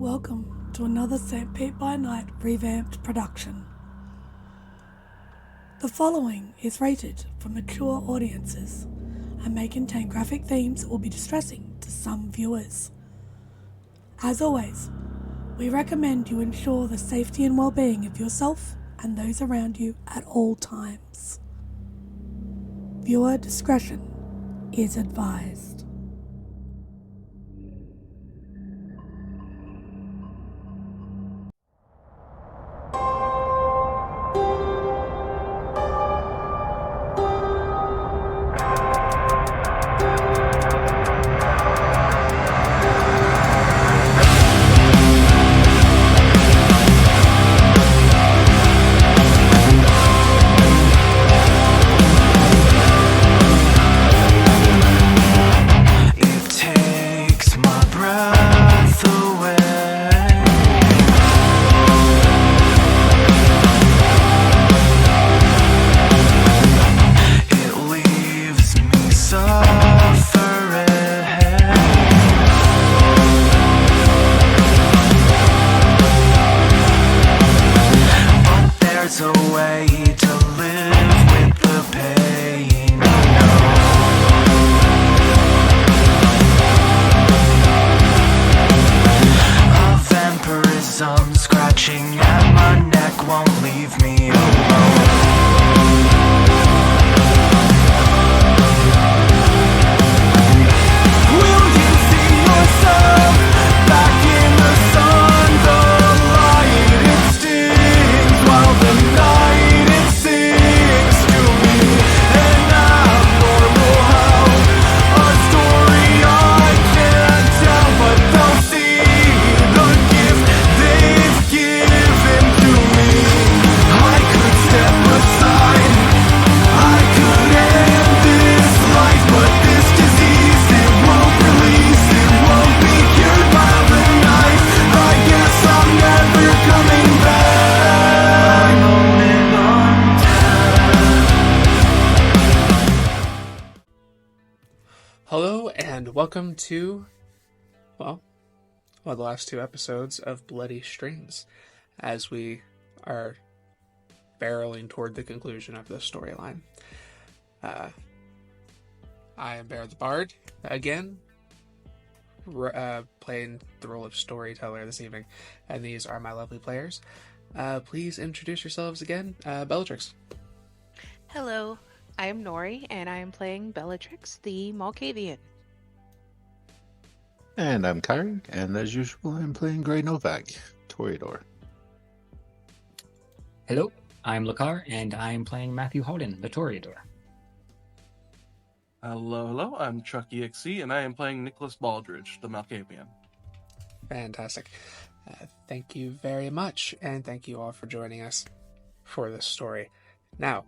Welcome to another Petersburg By Night revamped production. The following is rated for mature audiences and may contain graphic themes that will be distressing to some viewers. As always, we recommend you ensure the safety and well-being of yourself and those around you at all times. Viewer discretion is advised. Welcome to, the last two episodes of Bloody Streams, as we are barreling toward the conclusion of this storyline. I am Bear the Bard, again, playing the role of storyteller this evening, and these are my lovely players. Please introduce yourselves again. Bellatrix. Hello, I am Nori, and I am playing Bellatrix, the Malkavian. And I'm Kyrie, and as usual, I'm playing Grey Novak, Toreador. Hello, I'm Lakar, and I'm playing Matthew Holden, the Toreador. Hello, I'm Chuck EXC, and I am playing Nicholas Baldridge, the Malkavian. Fantastic. Thank you very much, and thank you all for joining us for this story. Now,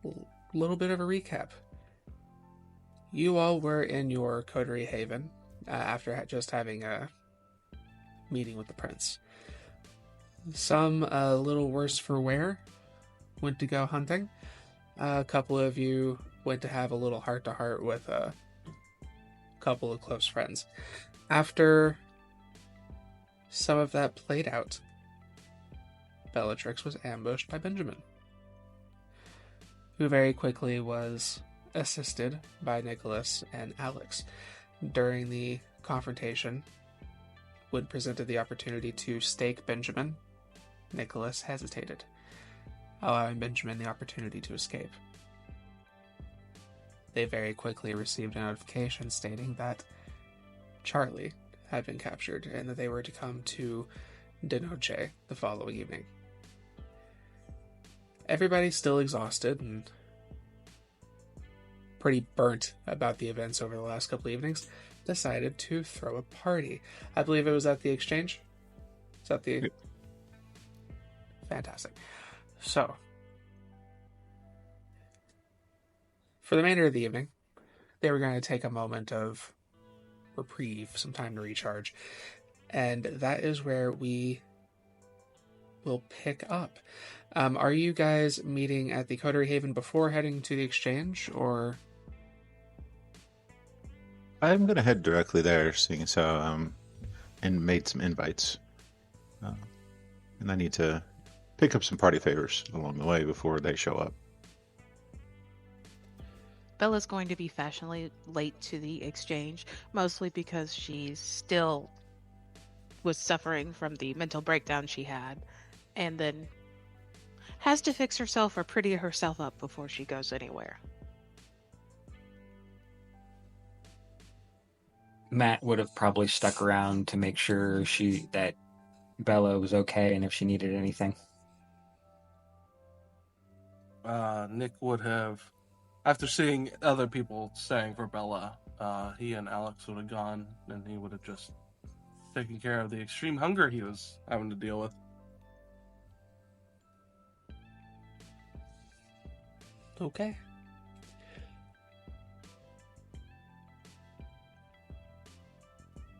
a little bit of a recap. You all were in your Coterie haven after just having a meeting with the prince. Some a little worse for wear went to go hunting. A couple of you went to have a little heart-to-heart with a couple of close friends. After some of that played out, Bellatrix was ambushed by Benjamin, who very quickly was assisted by Nicholas and Alex. During the confrontation, when presented the opportunity to stake Benjamin, Nicholas hesitated, allowing Benjamin the opportunity to escape. They very quickly received a notification stating that Charlie had been captured and that they were to come to De Noche the following evening. Everybody's still exhausted and pretty burnt about the events over the last couple of evenings, decided to throw a party. I believe it was at the Exchange. Is that the... Yep. Fantastic. So, for the remainder of the evening, they were going to take a moment of reprieve, some time to recharge, and that is where we will pick up. Are you guys meeting at the Coterie Haven before heading to the Exchange, or I'm gonna head directly there, seeing as how and made some invites, uh, and I need to pick up some party favors along the way before they show up. Bella's going to be fashionably late to the exchange, mostly because she still was suffering from the mental breakdown she had, and then has to fix herself or pretty herself up before she goes anywhere. Matt would have probably stuck around to make sure that Bella was okay and if she needed anything. Nick would have, after seeing other people staying for Bella, he and Alex would have gone, and he would have just taken care of the extreme hunger he was having to deal with. Okay.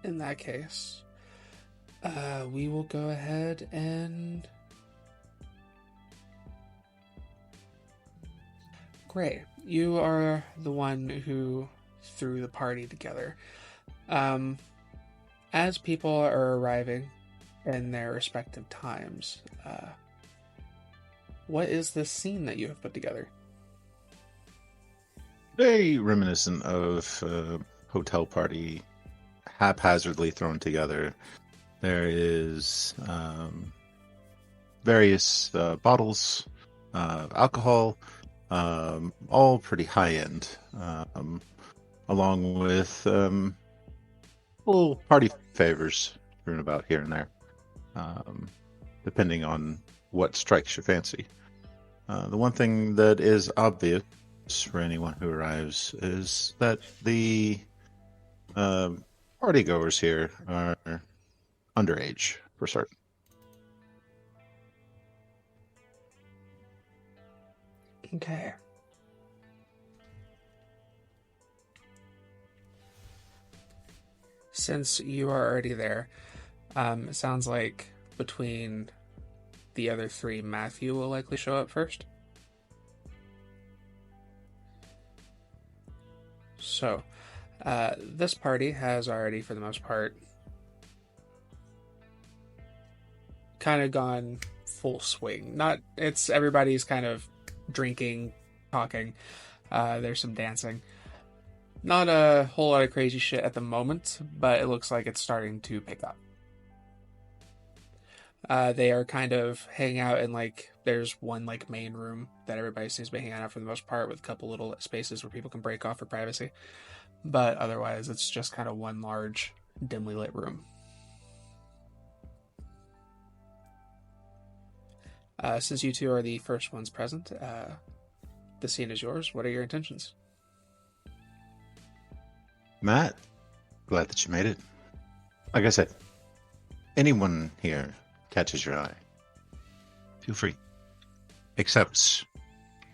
In that case, we will go ahead and... Great. You are the one who threw the party together. As people are arriving in their respective times, what is this scene that you have put together? Very reminiscent of a hotel party, haphazardly thrown together. There is various bottles of alcohol, all pretty high end, along with little party favors strewn about here and there, depending on what strikes your fancy. The one thing that is obvious for anyone who arrives is that the partygoers here are underage, for certain. Okay. Since you are already there, it sounds like between the other three, Matthew will likely show up first. So, this party has already, for the most part, kind of gone full swing. Everybody's kind of drinking, talking. There's some dancing. Not a whole lot of crazy shit at the moment, but it looks like it's starting to pick up. They are kind of hanging out in there's one main room that everybody seems to be hanging out for the most part, with a couple little spaces where people can break off for privacy. But otherwise, it's just kind of one large, dimly lit room. Since you two are the first ones present, the scene is yours. What are your intentions? Matt, glad that you made it. Like I said, anyone here catches your eye, feel free. Except,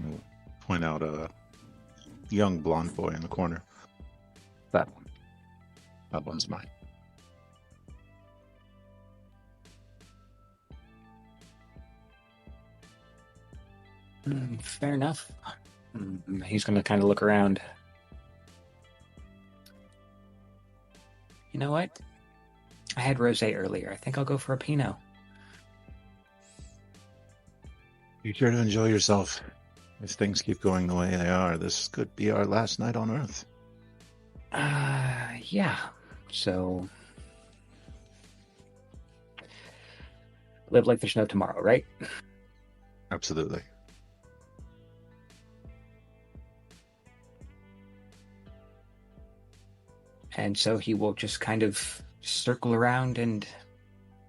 I'll point out a young blonde boy in the corner. That one. That one's mine. Fair enough. He's going to kind of look around. You know what? I had rosé earlier. I think I'll go for a Pinot. Be sure to enjoy yourself. If things keep going the way they are, this could be our last night on Earth. Yeah. So, live like there's no tomorrow, right? Absolutely. And so he will just kind of circle around and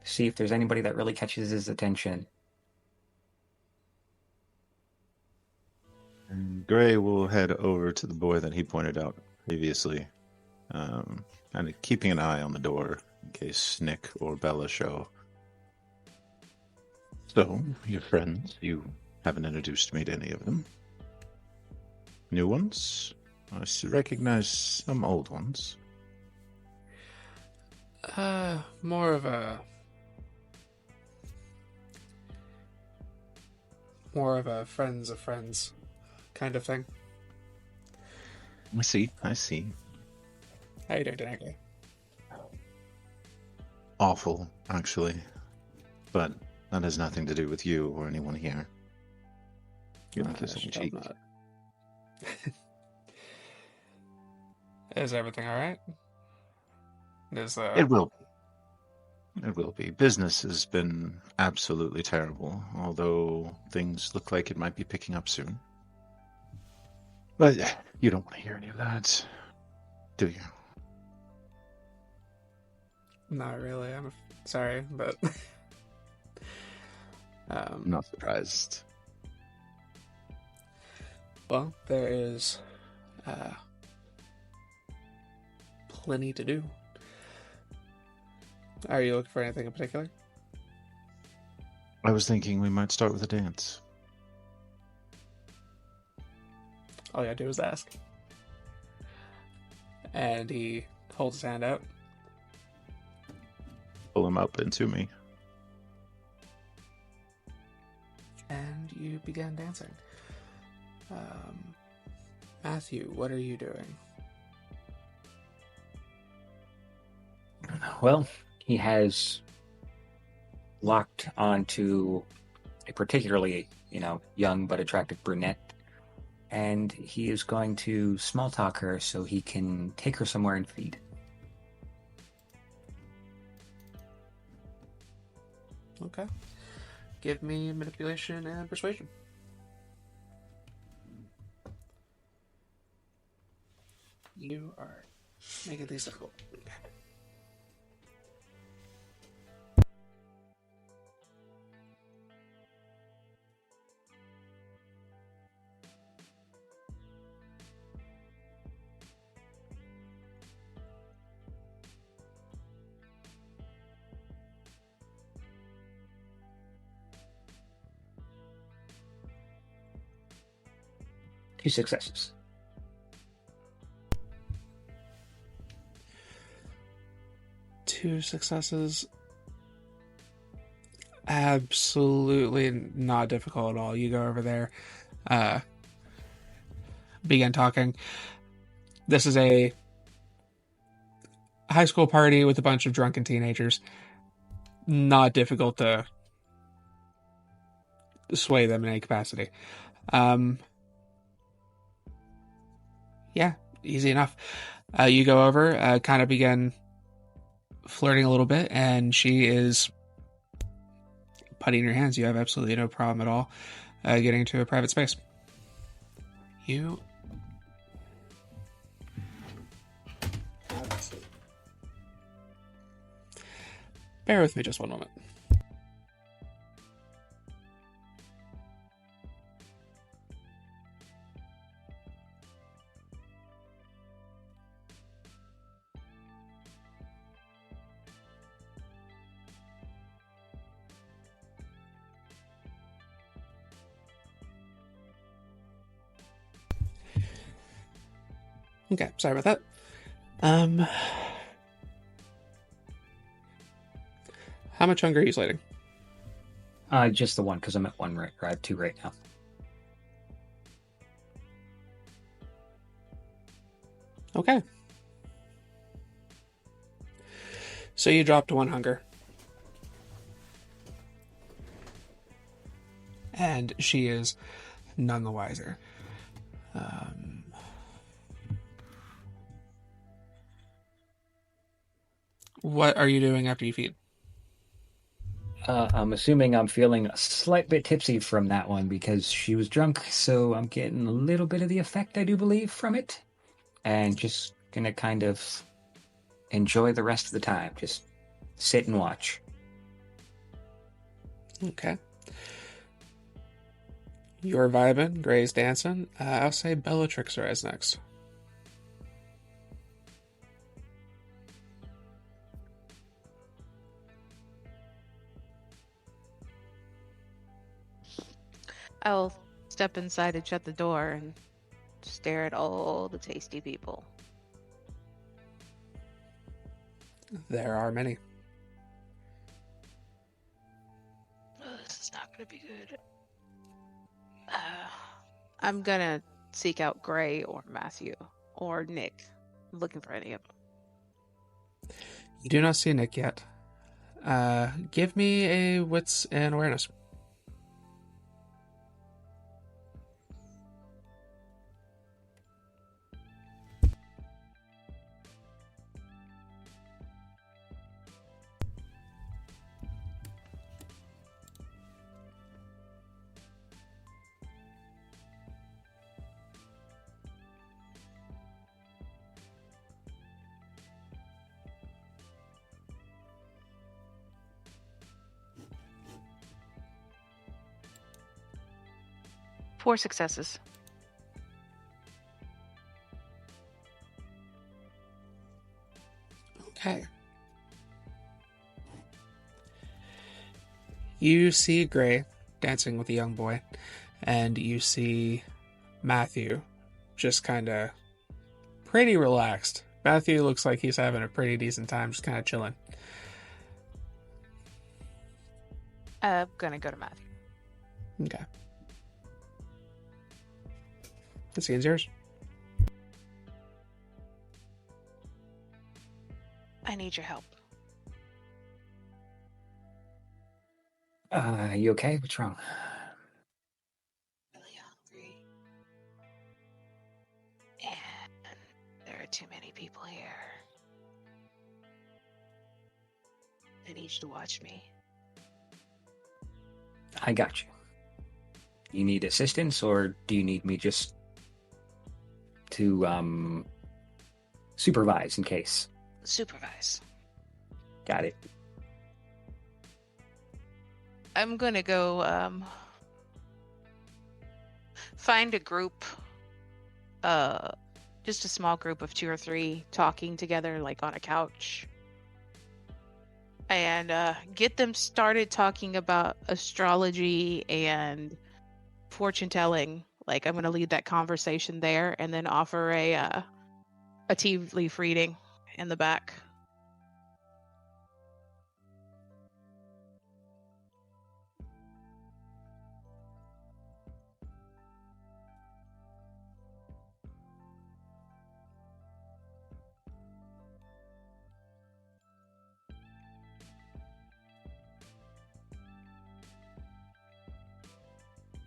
see if there's anybody that really catches his attention. And Gray will head over to the boy that he pointed out previously, kind of keeping an eye on the door in case Nick or Bella show. So, your friends, you haven't introduced me to any of them. New ones? I recognize some old ones. More of a friends of friends kind of thing. I see. How you doing, Danny? Awful, actually. But that has nothing to do with you or anyone here. Give a kiss on the Should cheek. hope not. Is everything all right? Is It will. It will be. Business has been absolutely terrible, although things look like it might be picking up soon. But you don't want to hear any of that, do you? Not really. I'm sorry, but I'm not surprised. well, there is plenty to do. Are you looking for anything in particular? I was thinking we might start with a dance. All you gotta do is ask. And he holds his hand out. Pull him up into me. And you begin dancing. Matthew, what are you doing? Well, he has locked onto a particularly, young but attractive brunette, and he is going to small talk her so he can take her somewhere and feed. Okay. Give me manipulation and persuasion. You are making things difficult. Two successes. Two successes. Absolutely not difficult at all. You go over there, begin talking. This is a high school party with a bunch of drunken teenagers. Not difficult to sway them in any capacity. Yeah, easy enough. You go over, kind of begin flirting a little bit, and she is putting in your hands. You have absolutely no problem at all getting into a private space. You bear with me just one moment. Okay, sorry about that. How much hunger are you slating? Just the one, because I'm at one right. I have two right now. Okay. So you drop to one hunger. And she is none the wiser. What are you doing after you feed? I'm assuming I'm feeling a slight bit tipsy from that one because she was drunk, so I'm getting a little bit of the effect, I do believe, from it. And just gonna kind of enjoy the rest of the time. Just sit and watch. Okay. You're vibing, Gray's dancing. I'll say Bellatrix is next. I'll step inside and shut the door and stare at all the tasty people. There are many. Oh, this is not going to be good. I'm going to seek out Gray or Matthew or Nick. I'm looking for any of them. You do not see Nick yet. Give me a wits and awareness. Four successes. Okay. You see Gray dancing with a young boy, and you see Matthew just kind of pretty relaxed. Matthew looks like he's having a pretty decent time, just kind of chilling. I'm gonna go to Matthew. Okay. The scene's yours. I need your help. You okay? What's wrong? Really hungry. And there are too many people here. I need you to watch me. I got you. You need assistance, or do you need me just to supervise in case? Supervise. Got it. I'm gonna go find a group, just a small group of 2 or 3 talking together, like on a couch, and get them started talking about astrology and fortune telling. Like, I'm gonna lead that conversation there, and then offer a tea leaf reading in the back.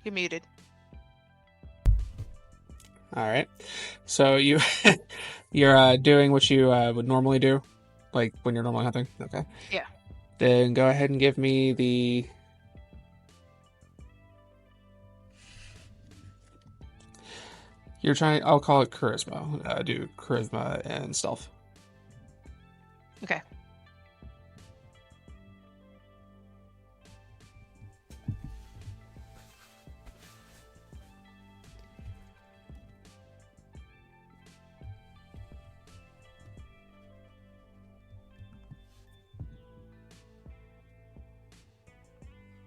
You're muted. All right. So you're doing what you would normally do, like when you're normally hunting. Okay. Yeah. Then go ahead and give me the. You're trying. I'll call it charisma. Do charisma and stealth. Okay.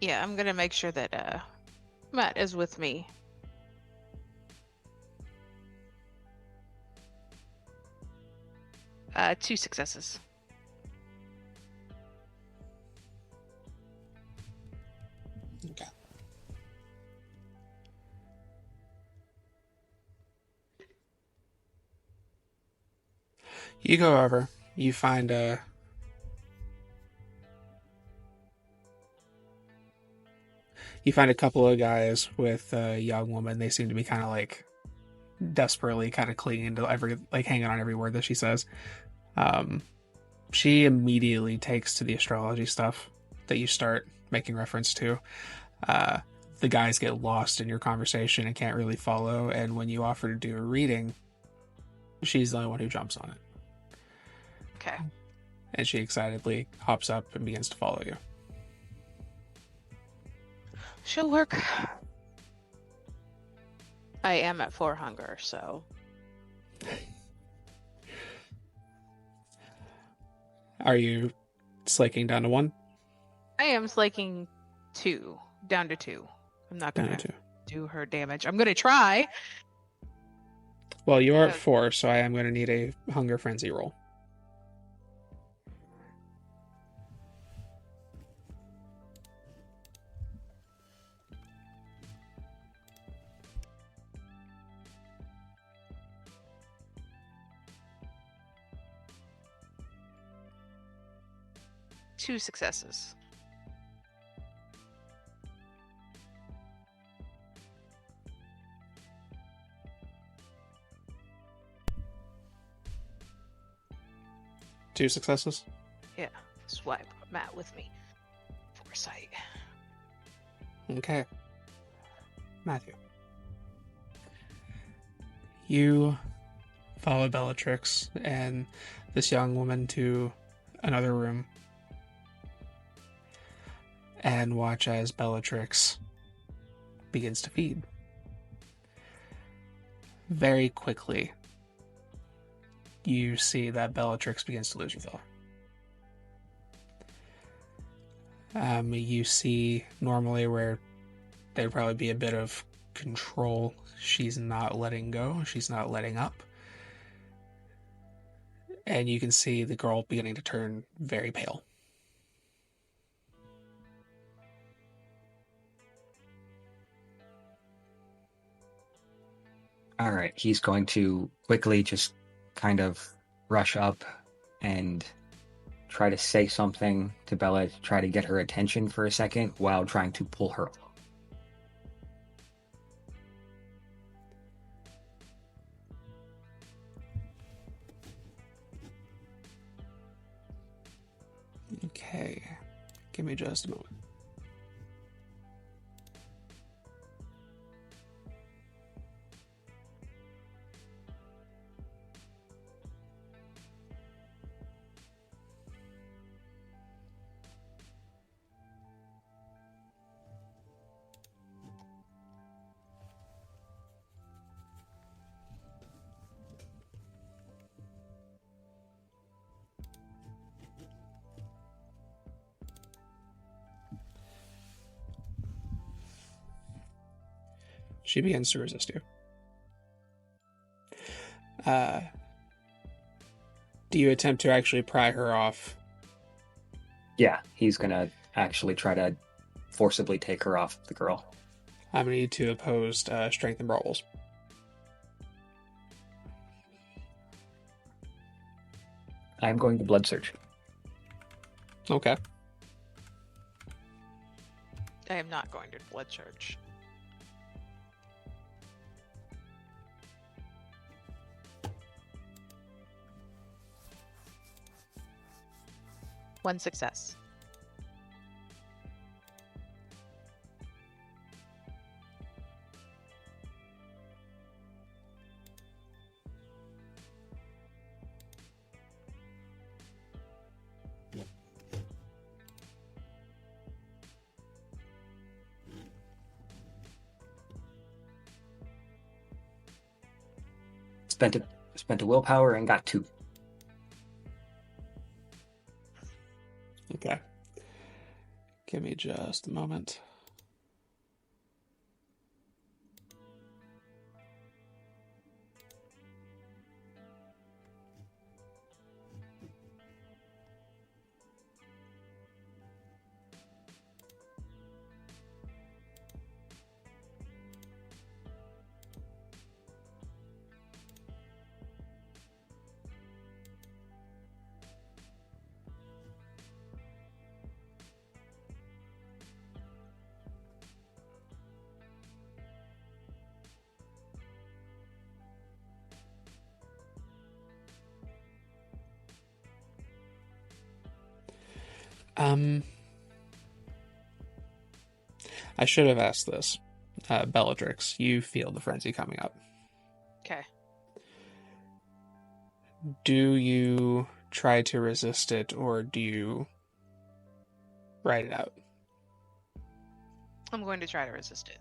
Yeah, I'm gonna make sure that Matt is with me. Two successes. Okay. You go over. You find a. You find a couple of guys with a young woman. They seem to be kind of like desperately kind of clinging to every, like hanging on every word that she says. She immediately takes to the astrology stuff that you start making reference to. The guys get lost in your conversation and can't really follow. And when you offer to do a reading, she's the only one who jumps on it. Okay. And she excitedly hops up and begins to follow you. She'll work. I am at 4 hunger, so. Are you slaking down to 1? I am slaking 2, down to 2. I'm not Down gonna to 2. do her damage. I'm gonna try. Well, you are at 4, so I am going to need a hunger frenzy roll. 2 successes. Two successes. Yeah, that's why I brought Matt with me. Foresight. Okay. Matthew. You follow Bellatrix and this young woman to another room and watch as Bellatrix begins to feed. Very quickly, you see that Bellatrix begins to lose her thought. You see normally where there'd probably be a bit of control. She's not letting go. She's not letting up. And you can see the girl beginning to turn very pale. All right, he's going to quickly just kind of rush up and try to say something to Bella to try to get her attention for a second while trying to pull her up. Okay. Give me just a moment. She begins to resist you. Do you attempt to actually pry her off? Yeah, he's gonna actually try to forcibly take her off the girl. I'm going to need two opposed strength and brawls. I'm going to blood search. Okay. I am not going to blood search. One success. Spent a willpower and got 2. Okay. Give me just a moment. I should have asked this. Bellatrix, you feel the frenzy coming up. Okay. Do you try to resist it, or do you ride it out? I'm going to try to resist it.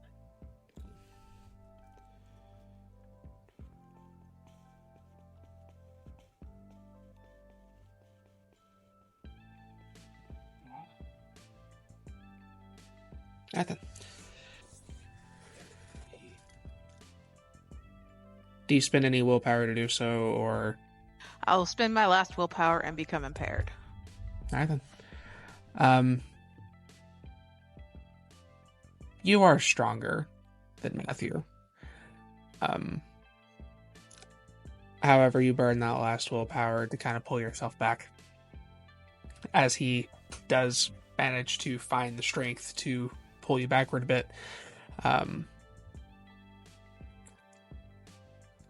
Ethan. Do you spend any willpower to do so, or... I'll spend my last willpower and become impaired. Ethan. You are stronger than Matthew. However, you burn that last willpower to kind of pull yourself back as he does manage to find the strength to pull you backward a bit.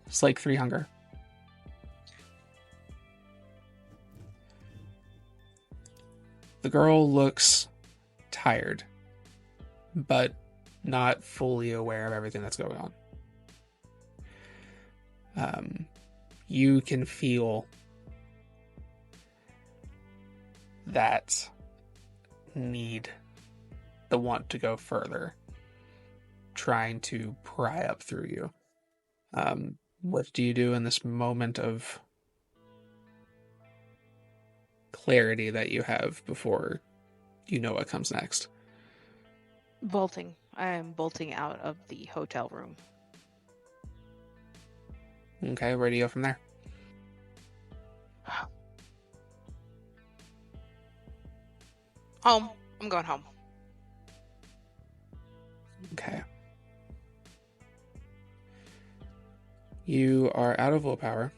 Slake 3 hunger. The girl looks tired, but not fully aware of everything that's going on. You can feel that need, the want to go further, trying to pry up through you. What do you do in this moment of clarity that you have before you know what comes next? Bolting. I am bolting out of the hotel room. Okay, where do you go from there? Home. I'm going home. Okay. You are out of willpower.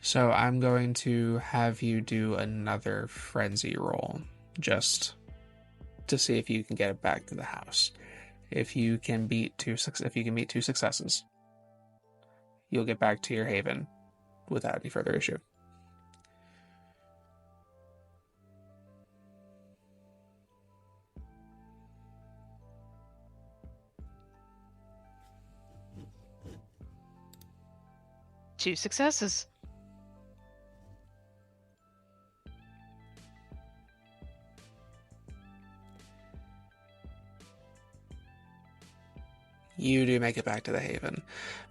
So I'm going to have you do another frenzy roll, just to see if you can get it back to the house. If you can beat two successes, you'll get back to your haven without any further issue. Two successes. You do make it back to the haven,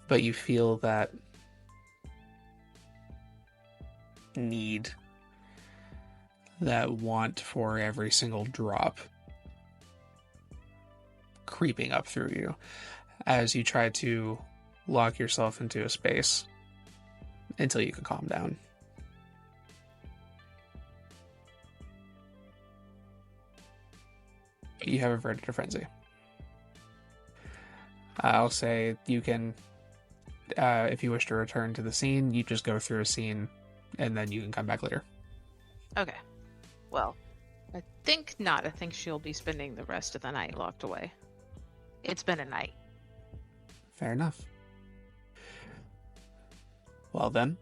but you feel that need, that want for every single drop creeping up through you as you try to lock yourself into a space until you can calm down. You have averted a frenzy. I'll say you can, if you wish to return to the scene, you just go through a scene and then you can come back later. Okay. Well, I think not. I think she'll be spending the rest of the night locked away. It's been a night. Fair enough. Well then.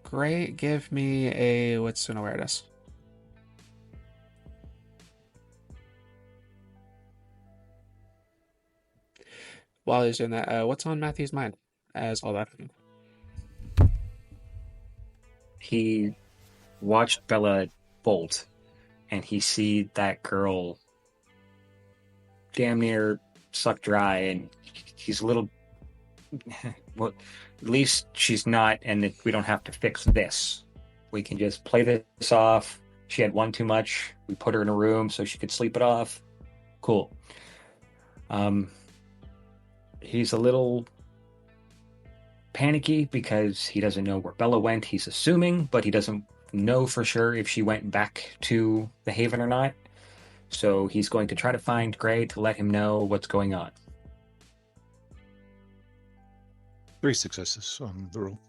Great. Give me a wits and awareness. While he's doing that, what's on Matthew's mind as all that happened? He watched Bella bolt, and he see that girl damn near sucked dry, and he's a little... well, at least she's not, and we don't have to fix this. We can just play this off. She had one too much. We put her in a room so she could sleep it off. Cool. He's a little panicky because he doesn't know where Bella went. He's assuming, but he doesn't know for sure if she went back to the Haven or not. So he's going to try to find Gray to let him know what's going on. 3 successes on the roll.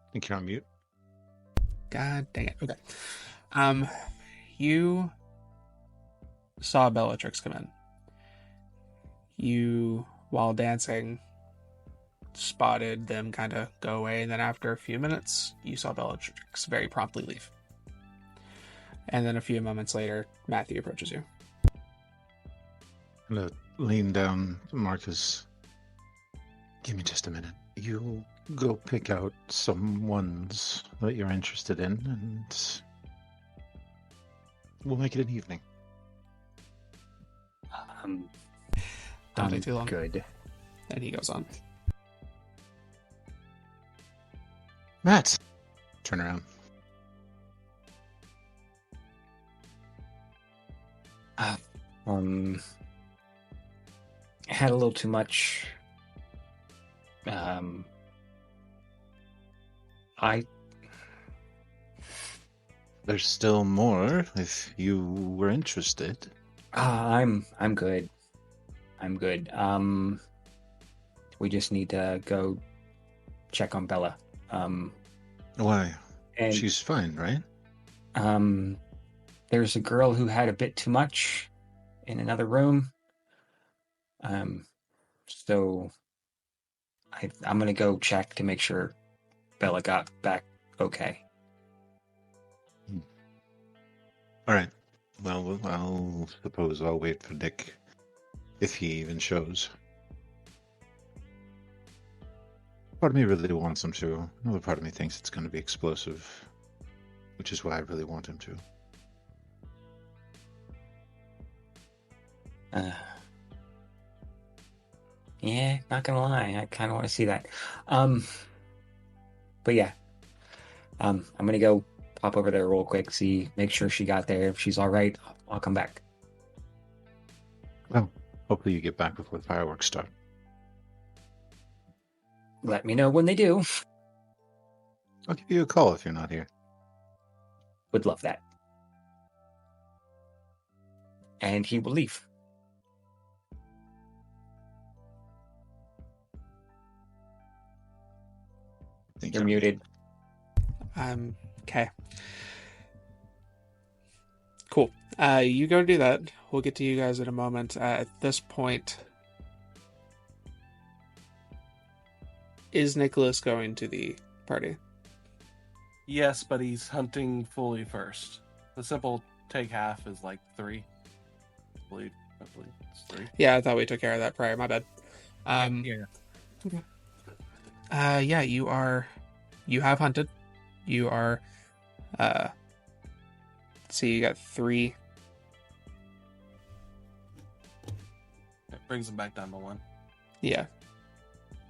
I think you're on mute. God dang it. Okay. You saw Bellatrix come in. You, while dancing, spotted them kind of go away, and then after a few minutes, you saw Bellatrix very promptly leave. And then a few moments later, Matthew approaches you. I'm gonna lean down to Marcus. Give me just a minute. You go pick out some ones that you're interested in, and we'll make it an evening. Don't take too long. Good. And he goes on. Matt! Turn around. Had a little too much. There's still more if you were interested. I'm good. I'm good. We just need to go check on Bella. Why? And She's fine, right? there's a girl who had a bit too much in another room. So I'm gonna go check to make sure Bella got back okay. All right. Well, I'll suppose I'll wait for Nick, if he even shows. Part of me really wants him to. Another part of me thinks it's going to be explosive, which is why I really want him to. Yeah, not gonna lie, I kind of want to see that. But yeah, I'm gonna go pop over there real quick, make sure she got there. If she's all right, I'll come back. Well, hopefully you get back before the fireworks start. Let me know when they do. I'll give you a call if you're not here. Would love that. And he will leave. You're muted. Okay. Cool. You go do that. We'll get to you guys in a moment. At this point, is Nicholas going to the party? Yes, but he's hunting fully first. The simple take half is like 3. I believe it's 3. Yeah, I thought we took care of that prior. My bad. Yeah. Yeah, you have hunted. You are, see, you got 3. It brings him back down to 1. Yeah.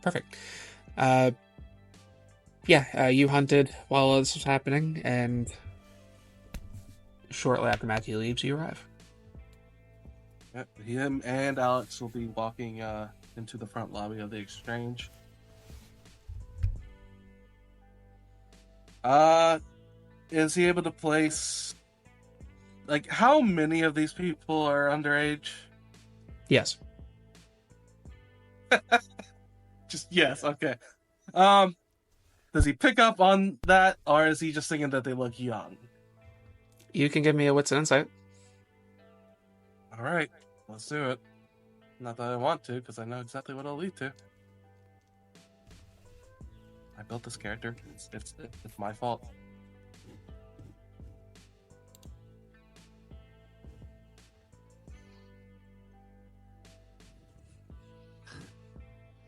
Perfect. You hunted while all this was happening, and shortly after Matthew leaves, you arrive. Yep. Him and Alex will be walking into the front lobby of the exchange. Is he able to place, like, how many of these people are underage? Yes. Just yes, okay. Does he pick up on that, or is he just thinking that they look young? You can give me a wits and insight. All right, let's do it. Not that I want to, because I know exactly what it'll lead to. I built this character. It's my fault.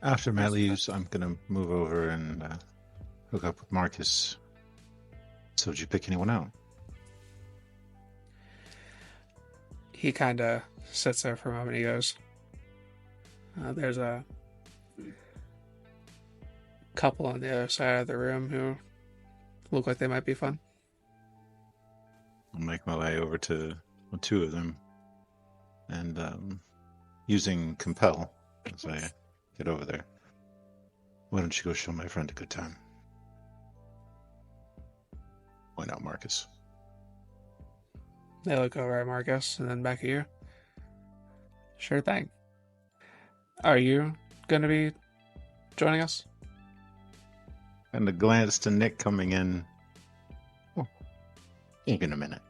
After Matt leaves, I'm going to move over and hook up with Marcus. So did you pick anyone out? He kind of sits there for a moment. He goes, there's a couple on the other side of the room who look like they might be fun. I'll make my way over to 2 of them and using Compel as I get over there. Why don't you go show my friend a good time? Why not, Marcus? They look over at Marcus and then back at you. Sure thing. Are you going to be joining us? And a glance to Nick coming in. Oh, in a minute.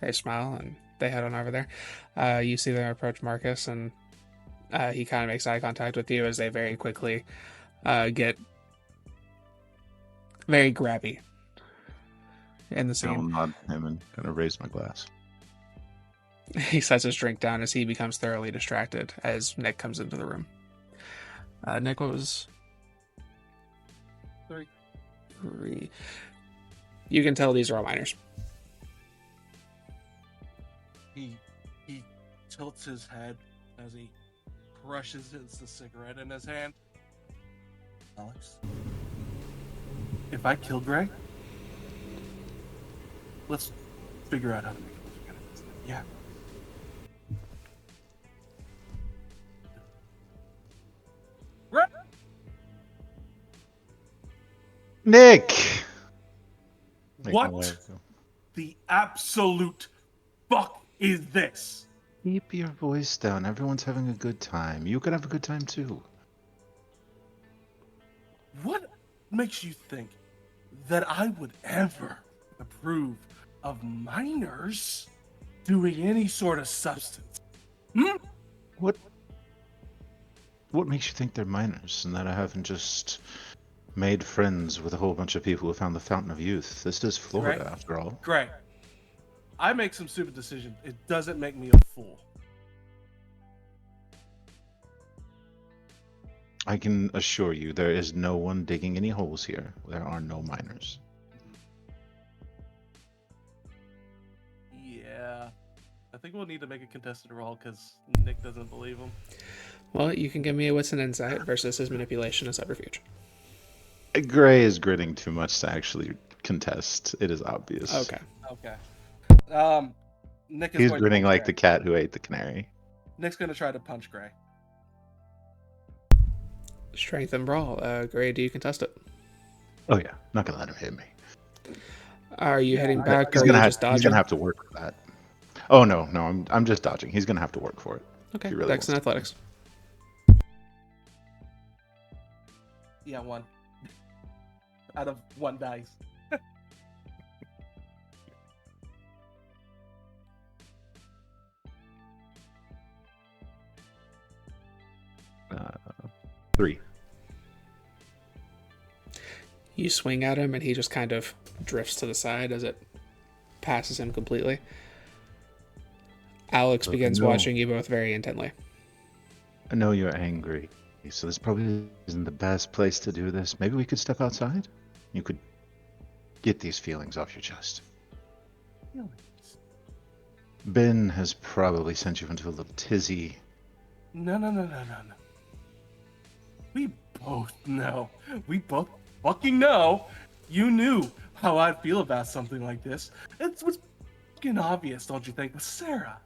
They smile and they head on over there. You see them approach Marcus, and he kind of makes eye contact with you as they very quickly get very grabby in the I'll scene. nod to him and kind of raise my glass. He sets his drink down as he becomes thoroughly distracted as Nick comes into the room. Nick, what was... 3. You can tell these are all minors. He tilts his head as he crushes the cigarette in his hand. Alex, if I kill Greg, let's figure out how to make it. Yeah. Right. Nick! What the absolute fuck is this. Keep your voice down. Everyone's having a good time. You could have a good time too. What makes you think that I would ever approve of minors doing any sort of substance? What makes you think they're minors and that I haven't just made friends with a whole bunch of people who found the Fountain of Youth? This is Florida, Right. after all. Great. I make some stupid decisions. It doesn't make me a fool. I can assure you there is no one digging any holes here. There are no minors. Yeah. I think we'll need to make a contested roll because Nick doesn't believe him. Well, you can give me a wits and insight versus his manipulation and subterfuge. Gray is grinning too much to actually contest. It is obvious. Okay. Okay. Nick is He's going to grinning punch like Gray. the cat who ate the canary. Nick's going to try to punch Gray. Strength and brawl. Gray, do you contest it? Oh yeah, not gonna let him hit me. Are you hitting back, He's or are you gonna just have, he's dodging? gonna have to work for that. Oh no, I'm just dodging. He's gonna have to work for it. Okay, He really Dex and wants to. athletics. Yeah, 1. Out of 1 dice. 3. You swing at him, and he just kind of drifts to the side as it passes him completely. Alex Okay, begins no. watching you both very intently. I know you're angry, so this probably isn't the best place to do this. Maybe we could step outside? You could get these feelings off your chest. Ben has probably sent you into a little tizzy. No. We both know. We both fucking know. You knew how I'd feel about something like this. It was fucking obvious, don't you think? With Sarah.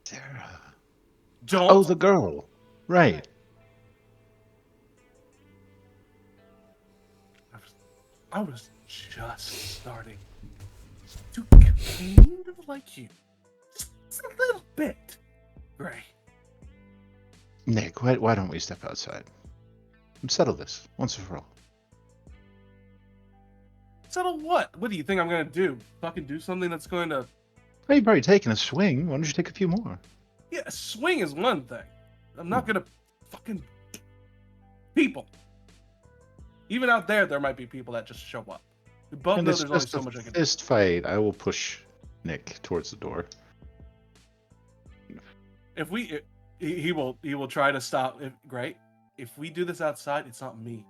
Sarah. Don't. Oh, the girl. Right. I was just starting to kind of like you. Just a little bit, Gray. Nick, why don't we step outside? Settle this once and for all. Settle what? What do you think I'm gonna do? Fucking do something that's going to... Well, you've already taken a swing. Why don't you take a few more? Yeah, a swing is one thing. I'm not gonna fucking... People. Even out there might be people that just show up. We both And know it's there's only just so a much I can do. fist fight. I will push Nick towards the door. If we... He will try to stop... Great. If we do this outside, it's not me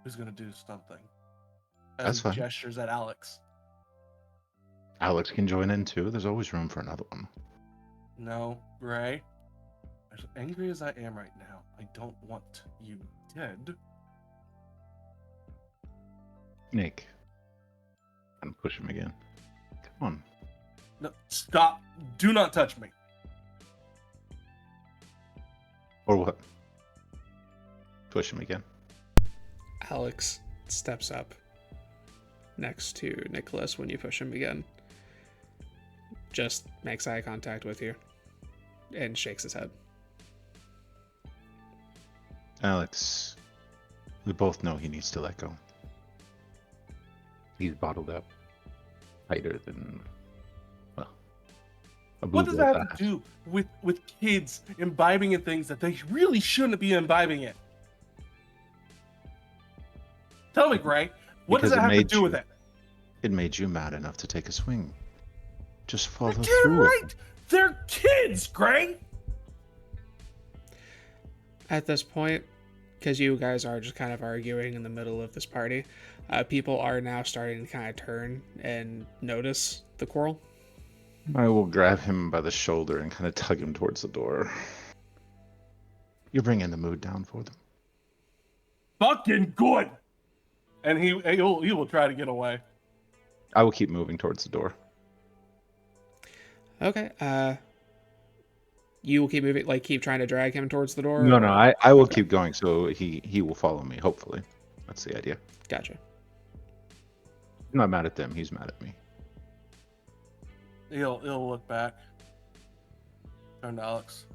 who's gonna do something. As That's he fine. gestures at Alex. Alex can join in too. There's always room for another one. No, Gray. As angry as I am right now, I don't want you dead. Nick. I'm push him again. Come on. No, stop. Do not touch me. Or what? Push him again. Alex steps up next to Nicholas when you push him again. Just makes eye contact with you and shakes his head. Alex, we both know he needs to let go. He's bottled up tighter than, well, a What blue does ball that have bat. to do with kids imbibing in things that they really shouldn't be imbibing in? Tell me, Gray. What Because does that it have to made do you- with it? It made you mad enough to take a swing. Just follow They're through. right. They're kids, Gray. At this point, because you guys are just kind of arguing in the middle of this party, people are now starting to kind of turn and notice the quarrel. I will grab him by the shoulder and kind of tug him towards the door. You're bringing the mood down for them. Fucking good. And he will try to get away. I will keep moving towards the door. Okay, you will keep moving, like keep trying to drag him towards the door? No, or- I will Okay. keep going so he will follow me, hopefully. That's the idea. Gotcha. I'm not mad at them, he's mad at me. He'll look back. Turn to Alex.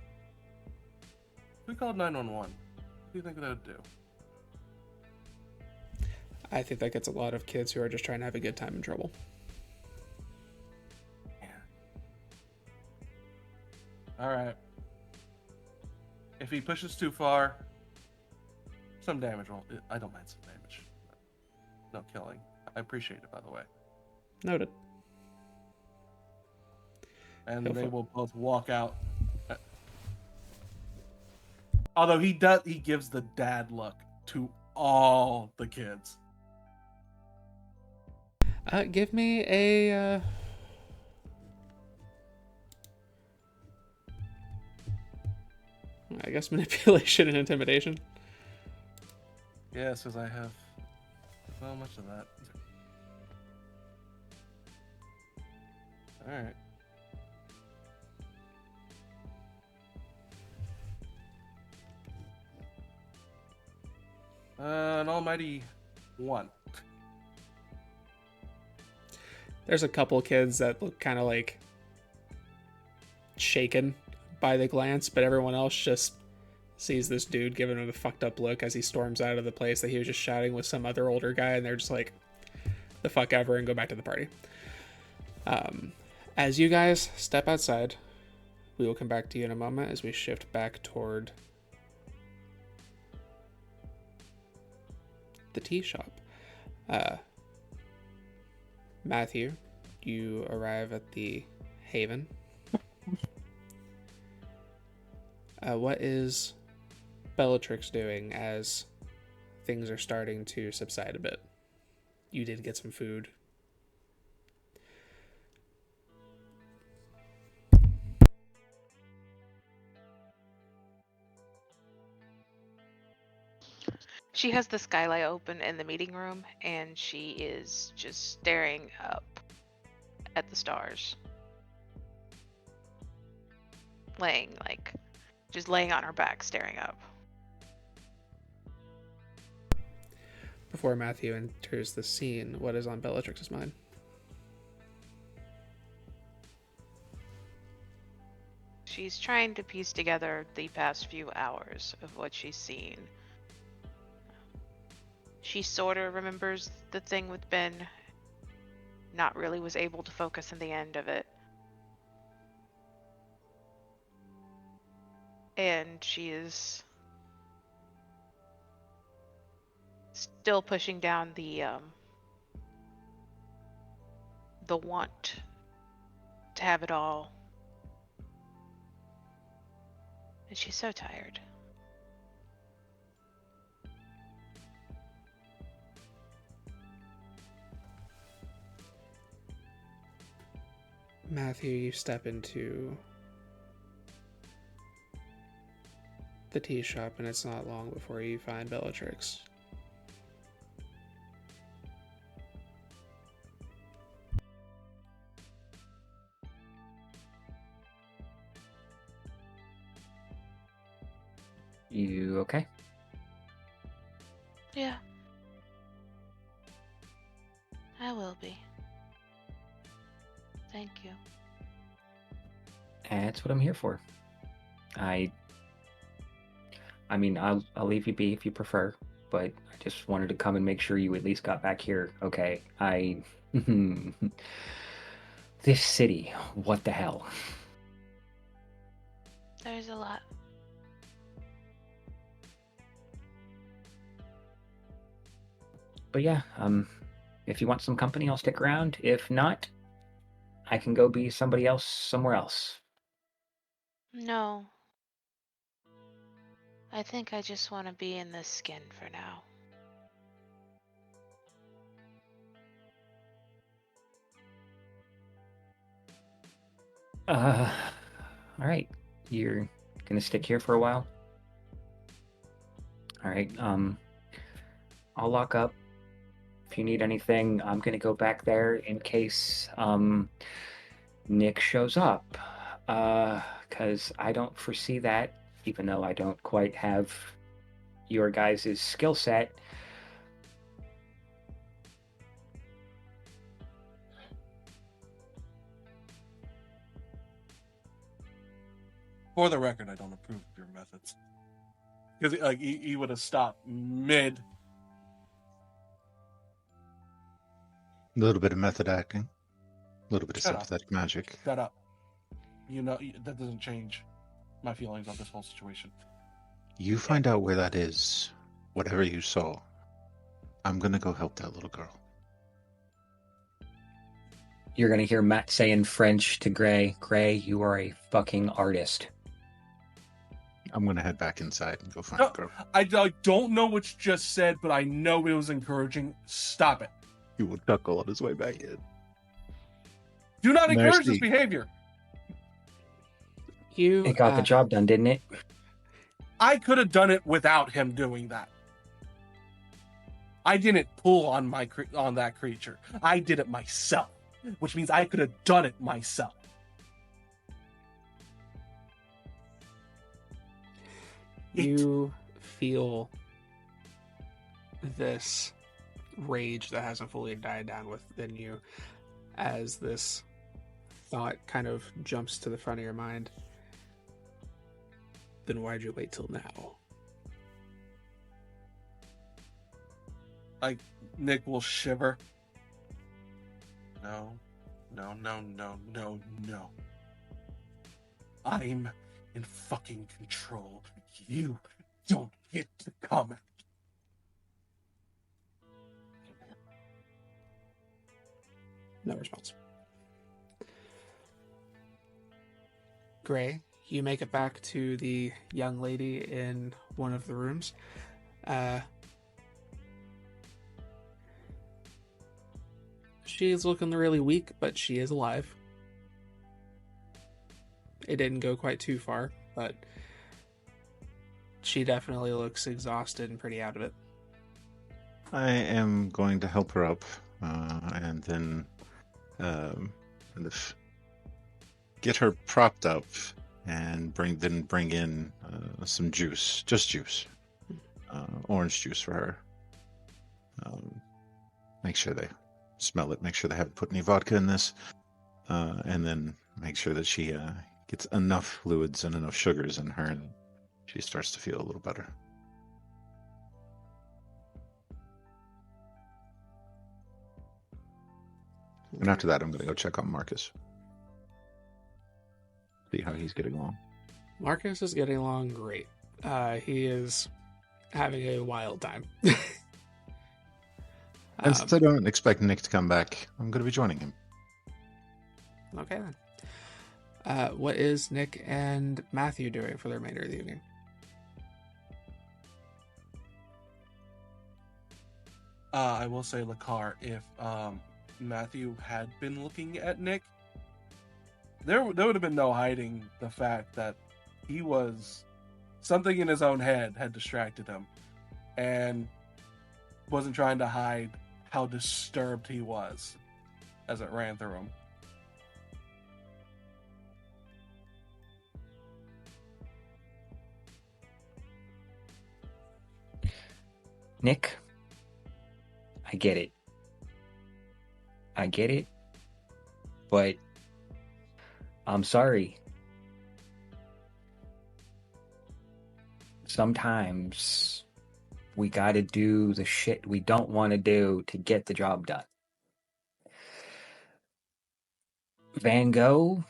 We called 911. What do you think that would do? I think that gets a lot of kids who are just trying to have a good time in trouble. All right. If he pushes too far, some damage will. I don't mind some damage. No killing. I appreciate it, by the way. Noted. And Go they for it. will both walk out. Although he gives the dad look to all the kids. Give me a. I guess manipulation and intimidation. Yes, because I have so much of that. All right. An almighty 1. There's a couple kids that look kind of like shaken by the glance, but everyone else just sees this dude giving him a fucked up look as he storms out of the place that he was just shouting with some other older guy, and they're just like, the fuck ever, and go back to the party. As you guys step outside, we will come back to you in a moment as we shift back toward the tea shop. Matthew, you arrive at the Haven. What is Bellatrix doing as things are starting to subside a bit? You did get some food. She has the skylight open in the meeting room, and she is just staring up at the stars. Just laying on her back, staring up. Before Matthew enters the scene, what is on Bellatrix's mind? She's trying to piece together the past few hours of what she's seen. She sort of remembers the thing with Ben, not really was able to focus on the end of it. And she is still pushing down the want to have it all. And she's so tired. Matthew, you step into the tea shop, and it's not long before you find Bellatrix. You okay? Yeah. I will be. Thank you. That's what I'm here for. I mean, I'll leave you be if you prefer, but I just wanted to come and make sure you at least got back here. Okay, this city, what the hell? There's a lot. But yeah, if you want some company, I'll stick around. If not, I can go be somebody else somewhere else. No. I think I just want to be in this skin for now. All right. You're gonna stick here for a while? All right. I'll lock up. If you need anything, I'm gonna go back there in case Nick shows up. Because I don't foresee that, even though I don't quite have your guys' skill set. For the record, I don't approve of your methods. Because like he would have stopped mid. A little bit of method acting, a little bit of Shut up. sympathetic magic. Shut up. You know that doesn't change my feelings on this whole situation. You find out where that is, whatever you saw. I'm gonna go help that little girl. You're going to hear Matt say in French to Gray, Gray, you are a fucking artist. I'm gonna head back inside and go find No, the girl. I don't know what you just said, but I know it was encouraging. Stop it. He will chuckle on his way back in. Do not encourage Mercy. this behavior. It got the job done, didn't it? I could have done it without him doing that. I didn't pull on on that creature. I did it myself, which means I could have done it myself. You feel this rage that hasn't fully died down within you as this thought kind of jumps to the front of your mind. Then why'd you wait till now? Like, Nick will shiver. No, no, no, no, no, no. I'm in fucking control. You don't get to comment. No response. Gray, you make it back to the young lady in one of the rooms. She is looking really weak, but she is alive. It didn't go quite too far, but she definitely looks exhausted and pretty out of it. I am going to help her up, and then kind of get her propped up, and bring in some juice, just juice, orange juice for her. Make sure they smell it. Make sure they haven't put any vodka in this, and then make sure that she gets enough fluids and enough sugars in her, and she starts to feel a little better. And after that, I'm going to go check on Marcus. See how he's getting along. Marcus is getting along great. He is having a wild time. And since I don't expect Nick to come back, I'm going to be joining him. Okay then. What is Nick and Matthew doing for the remainder of the evening? I will say, Lakar, if Matthew had been looking at Nick, there would have been no hiding the fact that he was something in his own head had distracted him, and wasn't trying to hide how disturbed he was as it ran through him. Nick, I get it. I get it. But I'm sorry. Sometimes we gotta do the shit we don't want to do to get the job done. Van Gogh,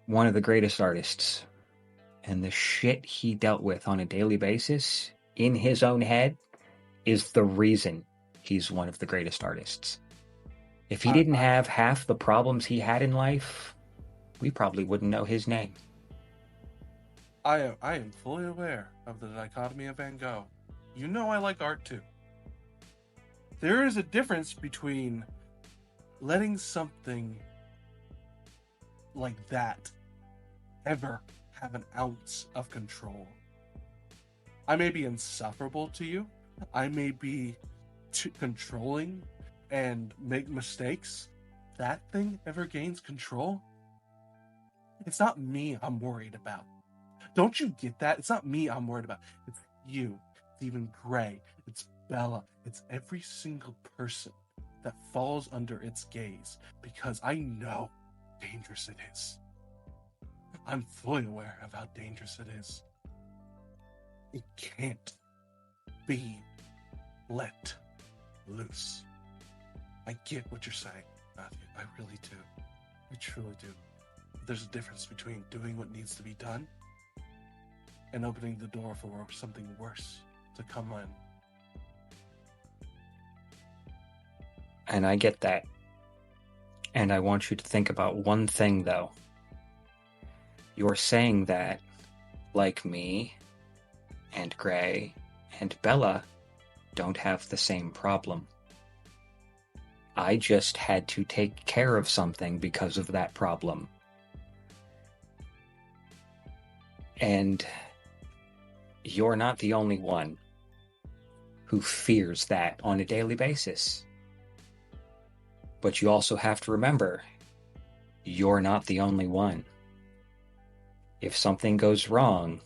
one of the greatest artists, and the shit he dealt with on a daily basis in his own head is the reason he's one of the greatest artists. If he didn't have half the problems he had in life, we probably wouldn't know his name. I am fully aware of the dichotomy of Van Gogh. You know I like art too. There is a difference between letting something like that ever have an ounce of control. I may be insufferable to you. I may be too controlling and make mistakes. That thing ever gains control? It's not me I'm worried about. Don't you get that? It's not me I'm worried about. It's you. It's even Gray. It's Bella. It's every single person that falls under its gaze, because I know how dangerous it is. I'm fully aware of how dangerous it is. It can't be let loose. I get what you're saying, Matthew. I really do. I truly do. But there's a difference between doing what needs to be done and opening the door for something worse to come in. And I get that. And I want you to think about one thing, though. You're saying that, like me, and Gray, and Bella, don't have the same problem. I just had to take care of something because of that problem. And you're not the only one who fears that on a daily basis. But you also have to remember, you're not the only one. If something goes wrong,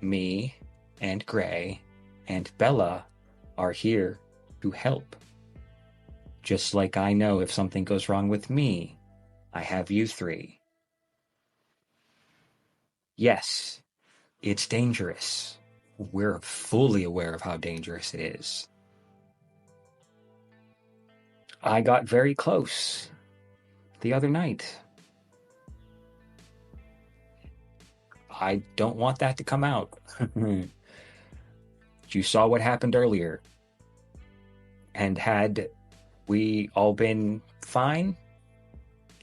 me and Gray and Bella are here to help. Just like I know if something goes wrong with me, I have you three. Yes, it's dangerous. We're fully aware of how dangerous it is. I got very close the other night. I don't want that to come out. You saw what happened earlier. And had we all been fine,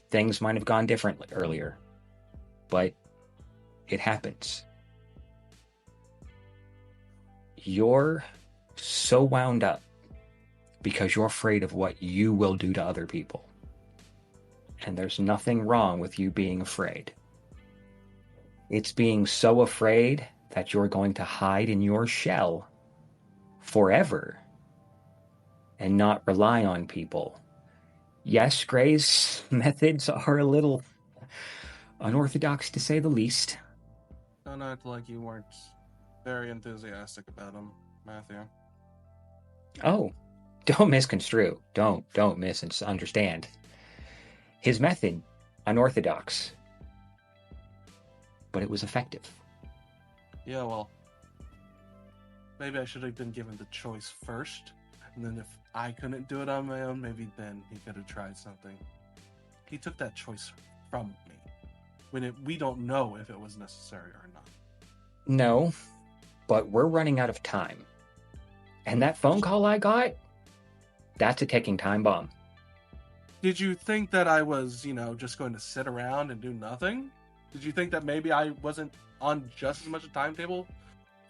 things might have gone differently earlier. But it happens. You're so wound up because you're afraid of what you will do to other people. And there's nothing wrong with you being afraid. It's being so afraid that you're going to hide in your shell forever and not rely on people. Yes, Gray's methods are a little unorthodox to say the least. Don't act like you weren't very enthusiastic about him, Matthew. Oh, don't misconstrue. Don't misunderstand. His method, unorthodox, but it was effective. Yeah, well, maybe I should have been given the choice first, and then if I couldn't do it on my own, maybe then he could have tried something. He took that choice from me, when we don't know if it was necessary or not. No, but we're running out of time. And that phone call I got, that's a ticking time bomb. Did you think that I was, just going to sit around and do nothing? Did you think that maybe I wasn't on just as much a timetable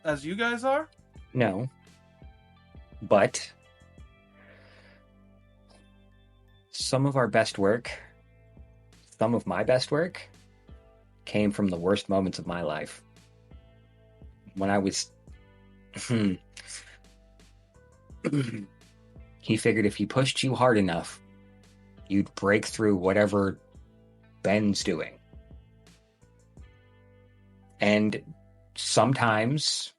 as you guys are? No. But some of my best work came from the worst moments of my life. When I was... He figured if he pushed you hard enough, you'd break through whatever Ben's doing. And sometimes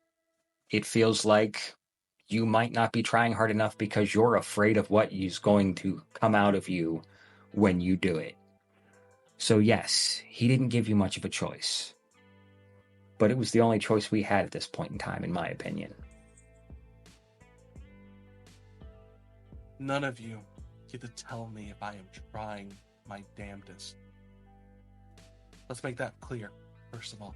it feels like you might not be trying hard enough because you're afraid of what is going to come out of you when you do it. So yes, he didn't give you much of a choice. But it was the only choice we had at this point in time, in my opinion. None of you get to tell me if I am trying my damnedest. Let's make that clear, first of all.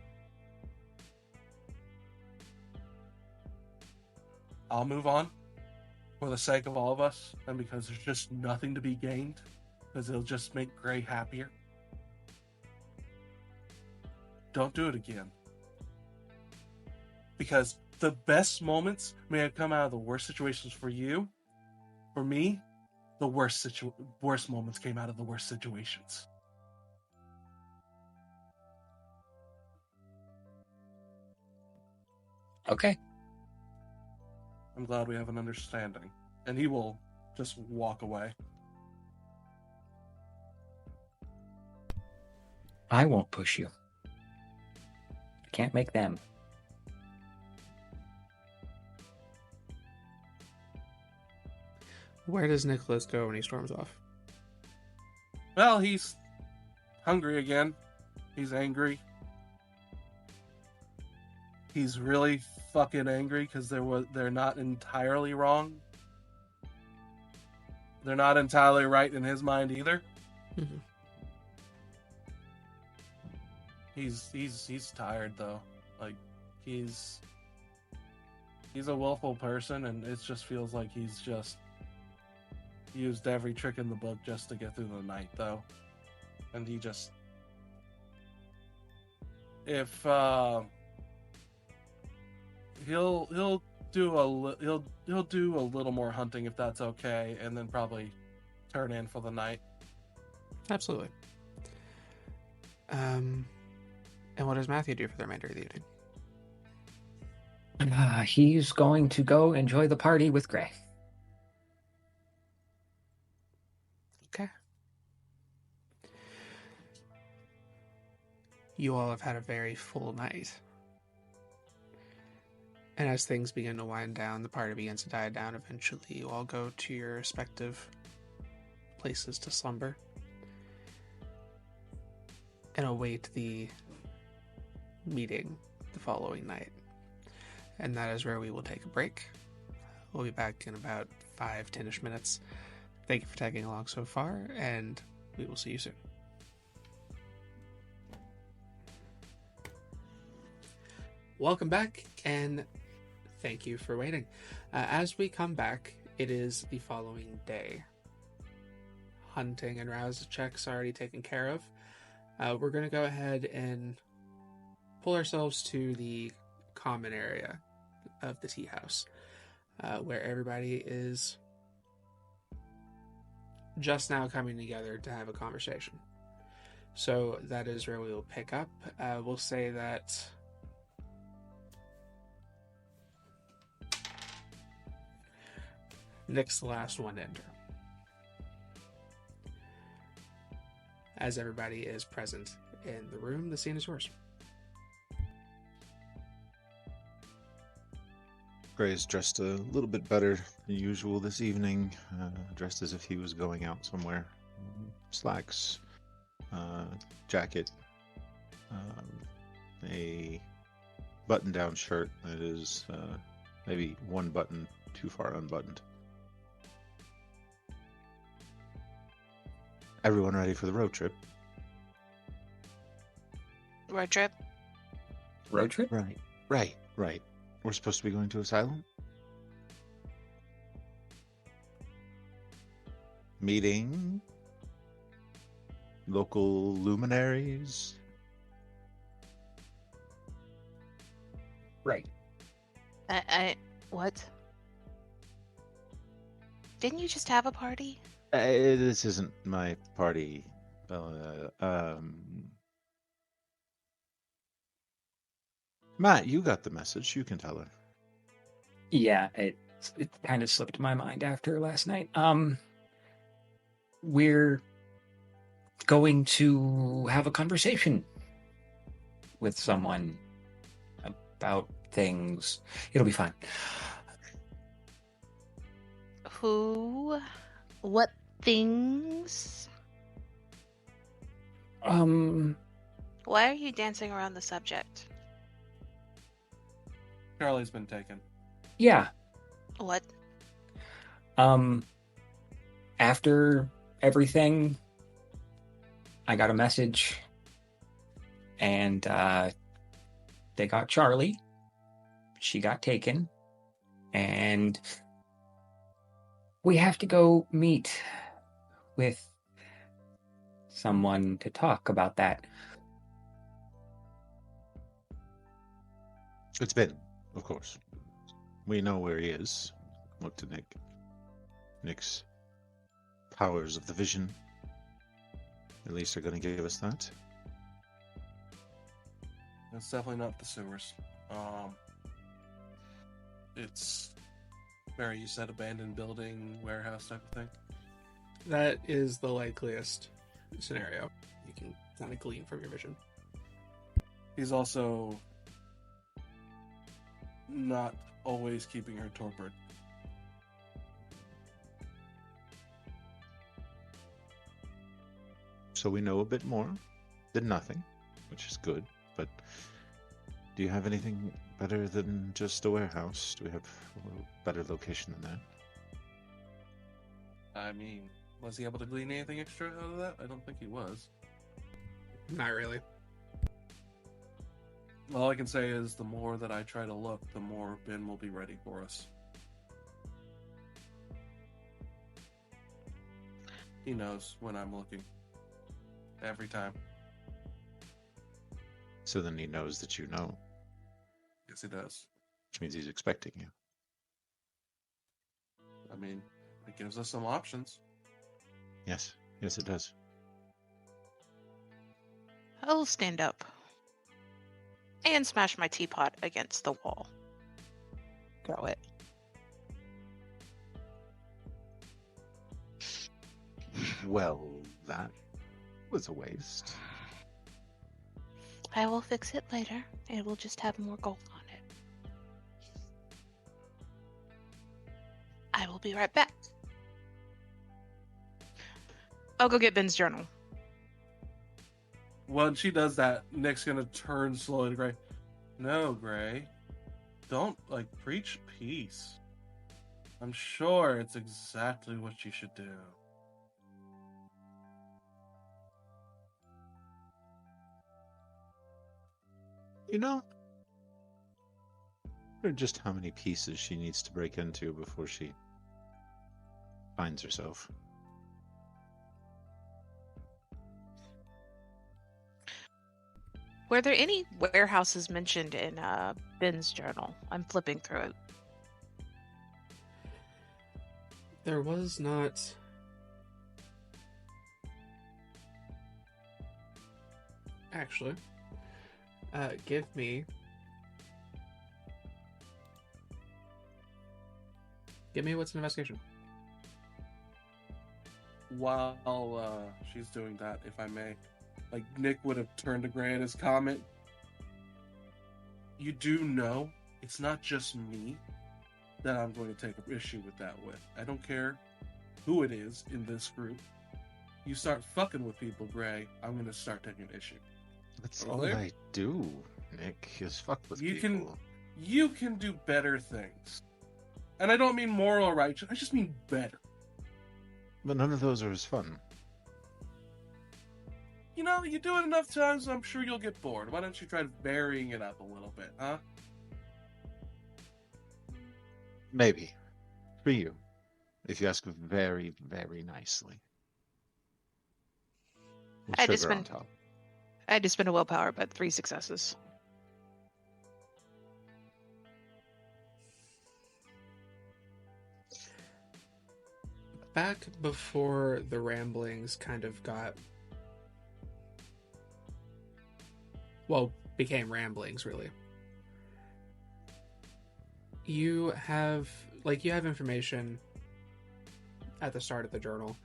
I'll move on for the sake of all of us, and because there's just nothing to be gained, because it'll just make Gray happier. Don't do it again. Because the best moments may have come out of the worst situations for you. For me, the worst moments came out of the worst situations. Okay. I'm glad we have an understanding. And he will just walk away. I won't push you. Can't make them. Where does Nicholas go when he storms off? Well, he's hungry again. He's angry. he's really fucking angry because they're not entirely wrong. They're not entirely right in his mind either. Mhm. He's tired though. Like he's a willful person, and it just feels like he's just used every trick in the book just to get through the night though. And he just if he'll do a little more hunting if that's okay, and then probably turn in for the night. Absolutely. And what does Matthew do for the remainder of the evening? He's going to go enjoy the party with Gray. Okay. You all have had a very full night. And as things begin to wind down, the party begins to die down. Eventually, you all go to your respective places to slumber and await the meeting the following night. And that is where we will take a break. We'll be back in about 5-10ish minutes. Thank you for tagging along so far, and we will see you soon. Welcome back, and thank you for waiting. As we come back, it is the following day. Hunting and rouse checks already taken care of. We're going to go ahead and pull ourselves to the common area of the tea house, where everybody is just now coming together to have a conversation. So that is where we will pick up. We'll say that Nick's the last one to enter, as everybody is present in the room. The scene is yours. Gray is dressed a little bit better than usual this evening, dressed as if he was going out somewhere. Slacks, jacket, a button-down shirt that is maybe one button too far unbuttoned. Everyone ready for the road trip? Road trip? Road trip? Right. We're supposed to be going to Asylum? Meeting local luminaries? Right. What? Didn't you just have a party? This isn't my party. Matt, you got the message. You can tell her. Yeah, it kind of slipped my mind after last night. We're going to have a conversation with someone about things. It'll be fine. Who? What things? Why are you dancing around the subject? Charlie's been taken. Yeah. What? After everything, I got a message, and they got Charlie. She got taken, and we have to go meet with someone to talk about that. It's Ben, of course. We know where he is. Look to Nick. Nick's powers of the vision, at least, are going to give us that. It's definitely not the sewers. It's Mary, you said abandoned building, warehouse type of thing. That is the likeliest scenario you can kind of glean from your vision. He's also not always keeping her torpid. So we know a bit more than nothing, which is good, but Do you have anything better than just a warehouse? Do we have a better location than that? I mean, was he able to glean anything extra out of that? I don't think he was. Not really. All I can say is the more that I try to look, the more Ben will be ready for us. He knows when I'm looking. Every time. So then he knows that you know, Yes, he does. which means he's expecting you. I mean, it gives us some options. Yes, yes, it does. I'll stand up and smash my teapot against the wall. Throw it. Well, that was a waste. I will fix it later. It will just have more gold on it. I will be right back. I'll go get Ben's journal. When she does that, Nick's gonna turn slowly to Gray. No, Gray. Don't, preach peace. I'm sure it's exactly what you should do. You know, I wonder just how many pieces she needs to break into before she finds herself. Were there any warehouses mentioned in Ben's journal? I'm flipping through it. There was not. Actually, give me what's an investigation. While she's doing that, if I may, Nick would have turned to Gray at his comment. You do know it's not just me that I'm going to take issue with that with. I don't care who it is in this group. You start fucking with people, Gray, I'm going to start taking issue. That's Over all there? I do, Nick, is fuck with You people. You can do better things. And I don't mean moral or righteous, I just mean better. But none of those are as fun. You know, you do it enough times, I'm sure you'll get bored. Why don't you try varying it up a little bit, huh? Maybe. For you. If you ask very, very nicely. With I had to sugar on spend- top. I had to spend a willpower, but 3 successes. Back before the ramblings kind of became ramblings, really. You have information at the start of the journal.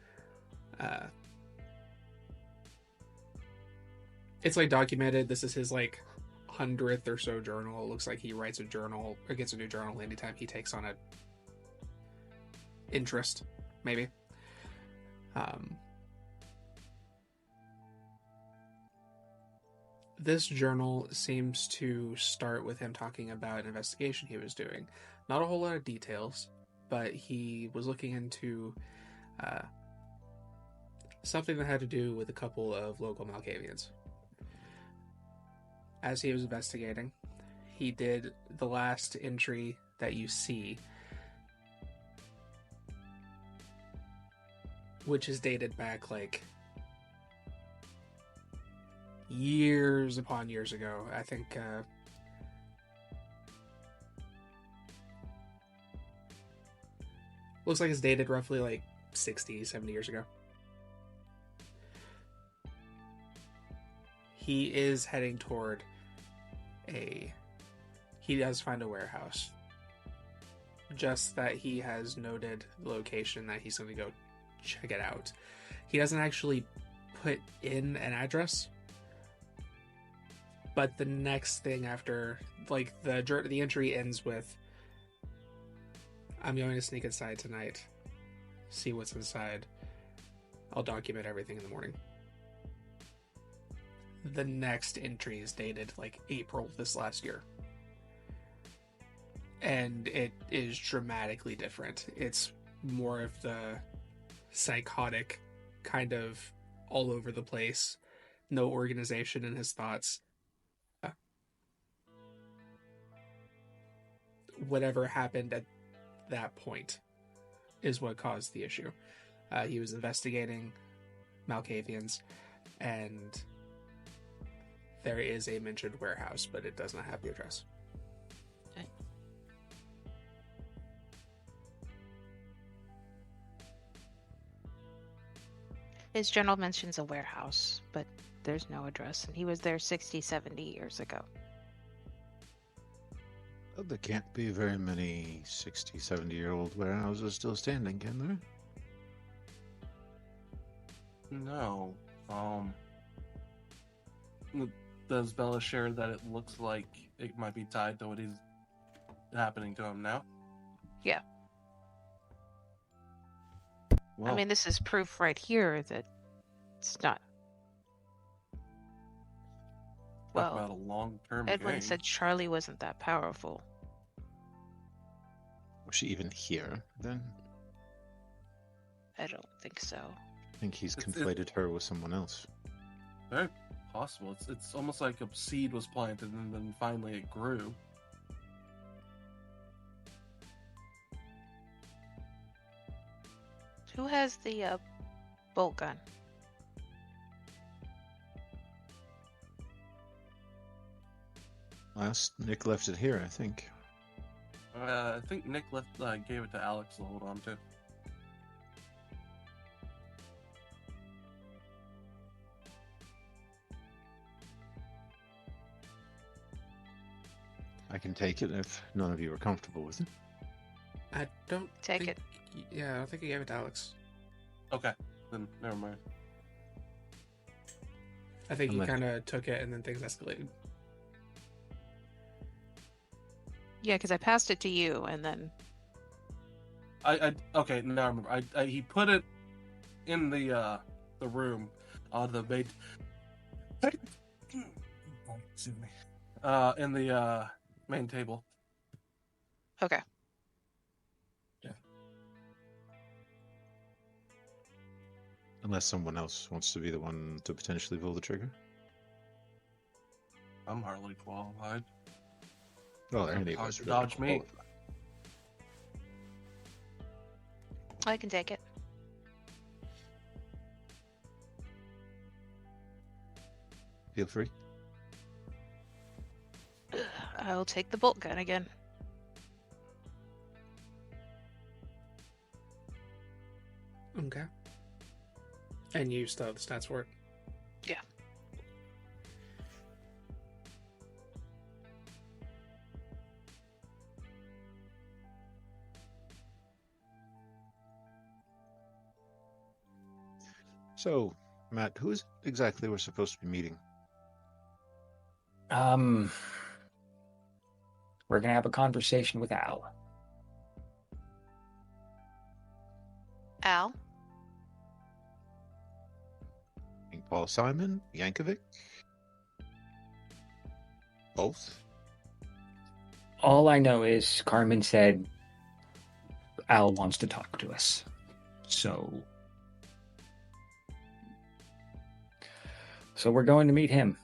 It's documented. This is his 100th or so journal. It looks like he writes a journal or gets a new journal anytime he takes on a interest, maybe. This journal seems to start with him talking about an investigation he was doing. Not a whole lot of details, but he was looking into something that had to do with a couple of local Malkavians. As he was investigating, he did the last entry that you see, which is dated back years upon years ago. I think looks like it's dated roughly 60, 70 years ago. He is heading toward he does find a warehouse. Just that he has noted the location that he's going to go check it out. He doesn't actually put in an address, but the next thing after, the entry ends with, I'm going to sneak inside tonight, see what's inside. I'll document everything in the morning. the next entry is dated like April of this last year. And it is dramatically different. It's more of the psychotic kind of all over the place, no organization in his thoughts. Whatever happened at that point is what caused the issue. He was investigating Malkavians, and there is a mentioned warehouse, but it does not have the address. Okay. His journal mentions a warehouse, but there's no address, and he was there 60, 70 years ago. Well, there can't be very many 60, 70-year-old warehouses still standing, can there? No. Does Bella share that it looks like it might be tied to what is happening to him now? Yeah. Well, I mean, this is proof right here that it's not. Talk Well, about a long-term Edwin gain. said Charlie wasn't that powerful. was she even here then? I don't think so. I think he's It's- conflated her with someone else. Very possible. It's almost like a seed was planted and then finally it grew. Who has the bolt gun? Last Nick left it here, I think. I think Nick gave it to Alex to hold on to. I can take it if none of you are comfortable with it. I don't Take think, it. Yeah, I don't think he gave it to Alex. Okay, then never mind. I think he Unless- kind of took it and then things escalated. Yeah, because I passed it to you, and then Okay, now I remember. He put it in the room on the main. Excuse me. In the main table. okay. Unless someone else wants to be the one to potentially pull the trigger. I'm hardly qualified. Well, It's any of hard us to really dodge me. qualify. I can take it. Feel free. I'll take the bolt gun again. Okay. And you still have the stats for it? Yeah. So, Matt, who is exactly we're supposed to be meeting? We're gonna have a conversation with Al. Al? Think Paul Simon? Yankovic? Both? All I know is Carmen said Al wants to talk to us. So we're going to meet him.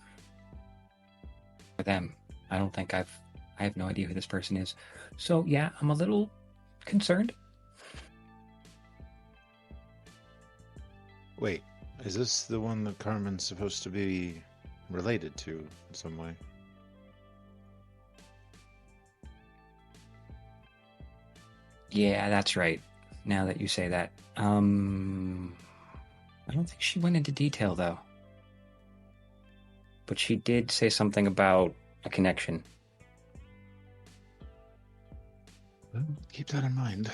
Or them. I don't think I have no idea who this person is. So yeah, I'm a little concerned. Wait, is this the one that Carmen's supposed to be related to in some way? Yeah, that's right. Now that you say that. I don't think she went into detail though. But she did say something about a connection. Well, keep that in mind.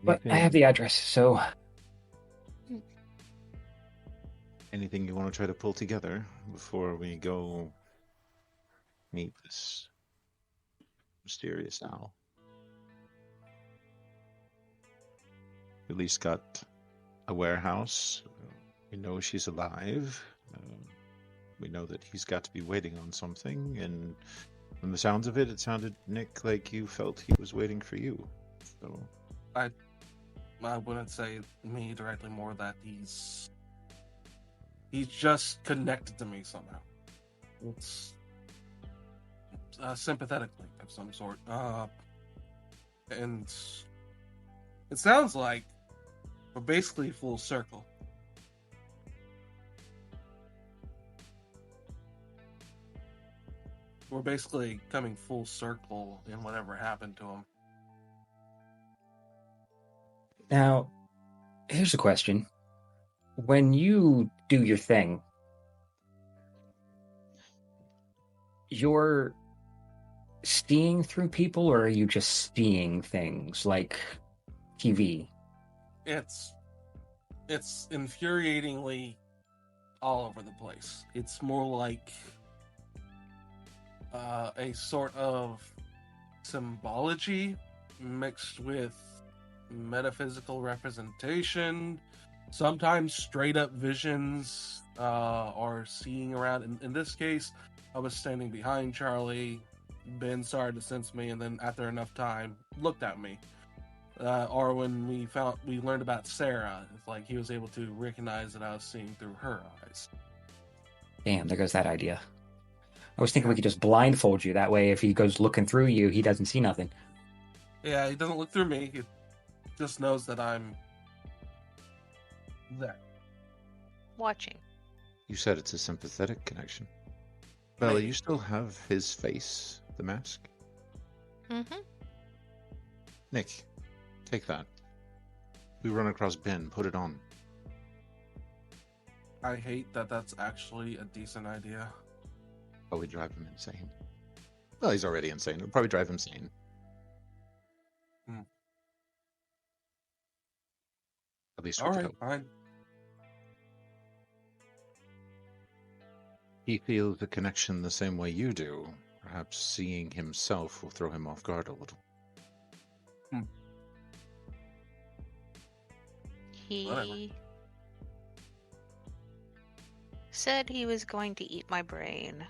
But I have the address, so Anything you want to try to pull together before we go meet this mysterious owl? at least got a warehouse. We know she's alive. We know that he's got to be waiting on something, and from the sounds of it, it sounded, Nick, like you felt he was waiting for you. So I wouldn't say me directly, more that he's just connected to me somehow. It's a sympathetic link of some sort. And it sounds like we're basically full circle. We're basically coming full circle in whatever happened to him. Now, here's a question. When you do your thing, you're seeing through people, or are you just seeing things like TV? It's infuriatingly all over the place. It's more like a sort of symbology mixed with metaphysical representation, sometimes straight up visions, or seeing around. In this case, I was standing behind Charlie. Ben started to sense me, and then after enough time, looked at me. Or when we learned about Sarah, it's like he was able to recognize that I was seeing through her eyes. Damn, there goes that idea. I was thinking we could just blindfold you. That way, if he goes looking through you, he doesn't see nothing. Yeah, he doesn't look through me. He just knows that I'm there. Watching. you said it's a sympathetic connection. Bella, Maybe. you still have his face, the mask? Mm-hmm. Nick, take that. We run across Ben, put it on. I hate that that's actually a decent idea. Oh, we drive him insane. Well, he's already insane. It'll probably drive him insane. At least we All could right, hope. fine. He feels the connection the same way you do. Perhaps seeing himself will throw him off guard a little. Whatever. He said he was going to eat my brain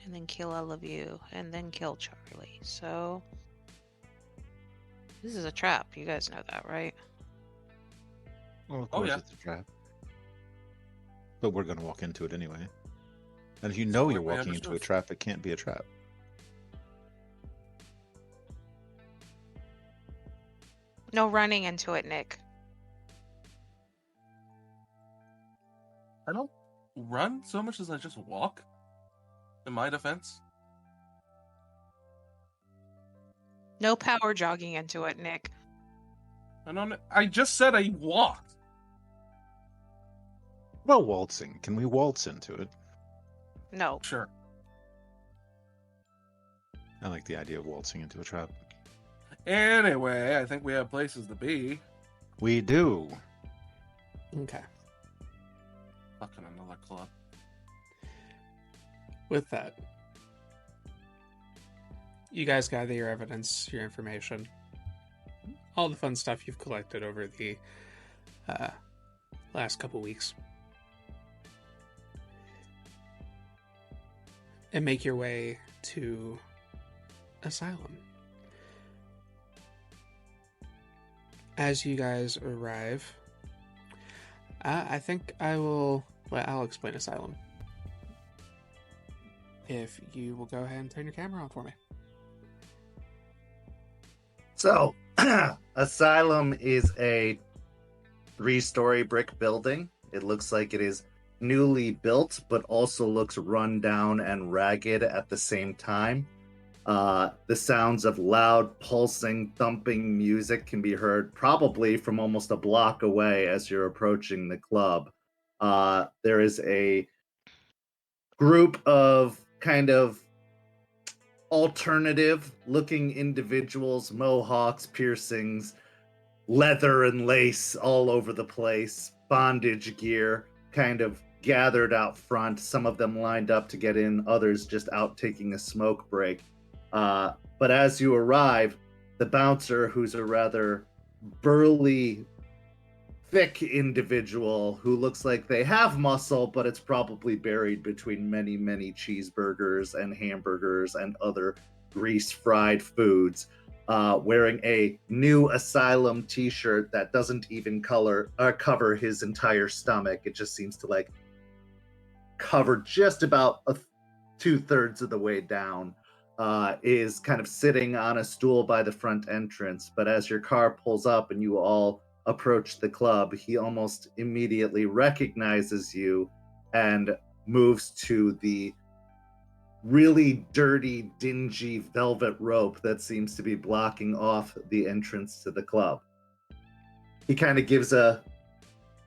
and then kill all of you and then kill Charlie. So this is a trap. You guys know that, right? Well, of Oh, course yeah. it's a trap. But we're going to walk into it anyway. And if you know you're Completely walking into a understood. trap, it can't be a trap. No running into it, Nick. I don't run so much as I just walk. In my defense. No power jogging into it, Nick. I just said I walked. Well, waltzing. Can we waltz into it? No. Sure. I like the idea of waltzing into a trap. Anyway, I think we have places to be. We do. Okay. Fucking another club. With that, you guys gather your evidence, your information, all the fun stuff you've collected over the last couple weeks, and make your way to Asylum. As you guys arrive, I think I'll explain Asylum. If you will go ahead and turn your camera on for me. So, Asylum is a 3-story brick building. It looks like it is newly built, but also looks run down and ragged at the same time. The sounds of loud, pulsing, thumping music can be heard probably from almost a block away as you're approaching the club. There is a group of kind of alternative looking individuals, mohawks, piercings, leather and lace all over the place, bondage gear kind of gathered out front, some of them lined up to get in, others just out taking a smoke break. But as you arrive, the bouncer, who's a rather burly thick individual who looks like they have muscle, but it's probably buried between many, many cheeseburgers and hamburgers and other grease-fried foods, wearing a new Asylum t-shirt that doesn't even cover his entire stomach. It just seems to like cover just about 2/3 of the way down. Is kind of sitting on a stool by the front entrance, but as your car pulls up and you all approach the club, he almost immediately recognizes you and moves to the really dirty, dingy velvet rope that seems to be blocking off the entrance to the club. He kind of gives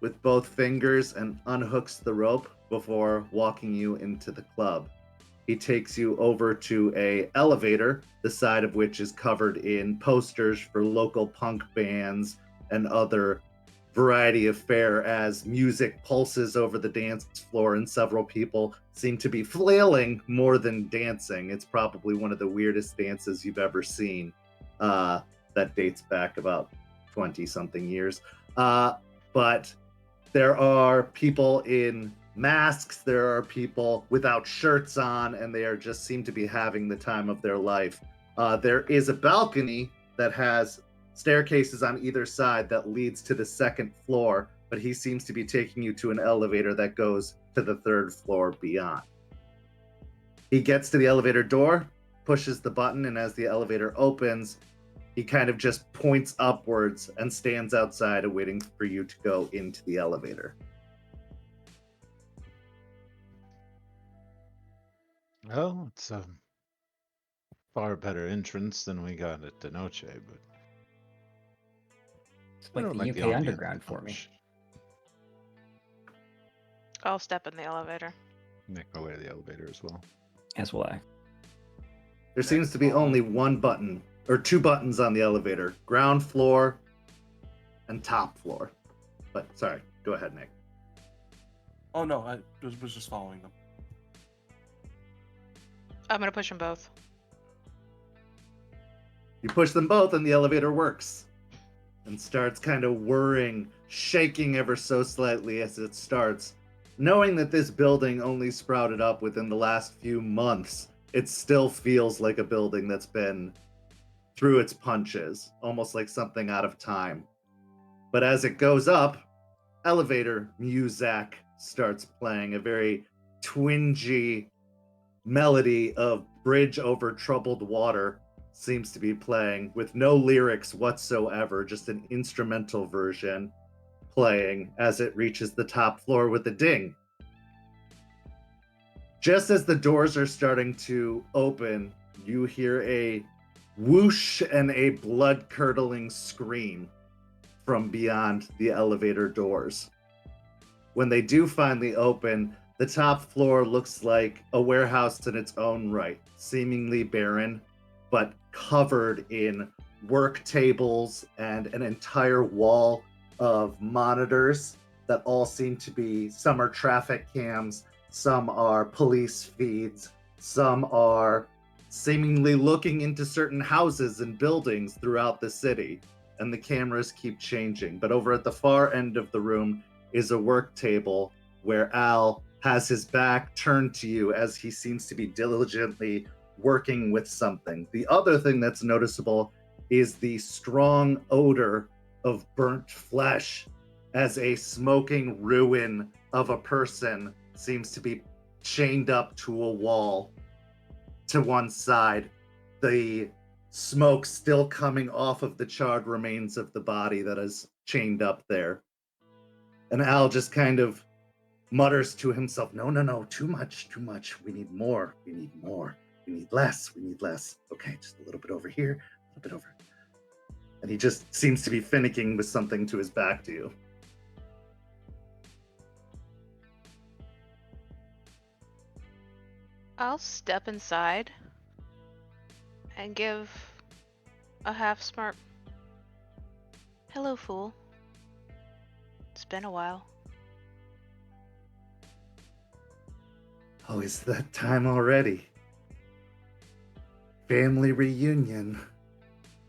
with both fingers and unhooks the rope before walking you into the club. He takes you over to a elevator, the side of which is covered in posters for local punk bands and other variety of fare as music pulses over the dance floor and several people seem to be flailing more than dancing. It's probably one of the weirdest dances you've ever seen. That dates back about 20-something years. But there are people in masks, there are people without shirts on, and they just seem to be having the time of their life. There is a balcony that has staircases on either side that leads to the second floor, but he seems to be taking you to an elevator that goes to the third floor beyond. He gets to the elevator door, pushes the button, and as the elevator opens, he kind of just points upwards and stands outside waiting for you to go into the elevator. Well, it's a far better entrance than we got at De Noche, but It's I like don't the UK ambience Underground that for me. much. I'll step in the elevator. Make my way to the elevator as well. As will I. There seems to be only one button, or two buttons on the elevator, ground floor and top floor. But sorry, go ahead, Nick. Oh no, I was just following them. I'm gonna push them both. You push them both and the elevator works and starts kind of whirring, shaking ever so slightly as it starts. Knowing that this building only sprouted up within the last few months, it still feels like a building that's been through its punches, almost like something out of time. But as it goes up, elevator music starts playing, a very twingy melody of Bridge Over Troubled Water seems to be playing with no lyrics whatsoever, just an instrumental version playing as it reaches the top floor with a ding. Just as the doors are starting to open, you hear a whoosh and a blood-curdling scream from beyond the elevator doors. When they do finally open, the top floor looks like a warehouse in its own right, seemingly barren, but covered in work tables and an entire wall of monitors that all seem to be, some are traffic cams, some are police feeds, some are seemingly looking into certain houses and buildings throughout the city, and the cameras keep changing. But over at the far end of the room is a work table where Al has his back turned to you as he seems to be diligently working with something. The other thing that's noticeable is the strong odor of burnt flesh as a smoking ruin of a person seems to be chained up to a wall to one side. The smoke still coming off of the charred remains of the body that is chained up there. And Al just kind of mutters to himself, no, too much. We need more. We need less. Okay, just a little bit over here, a little bit over. And he just seems to be finicking with something to his back to you. I'll step inside and give a half smart hello, fool. It's been a while. Oh, is that time already? Family reunion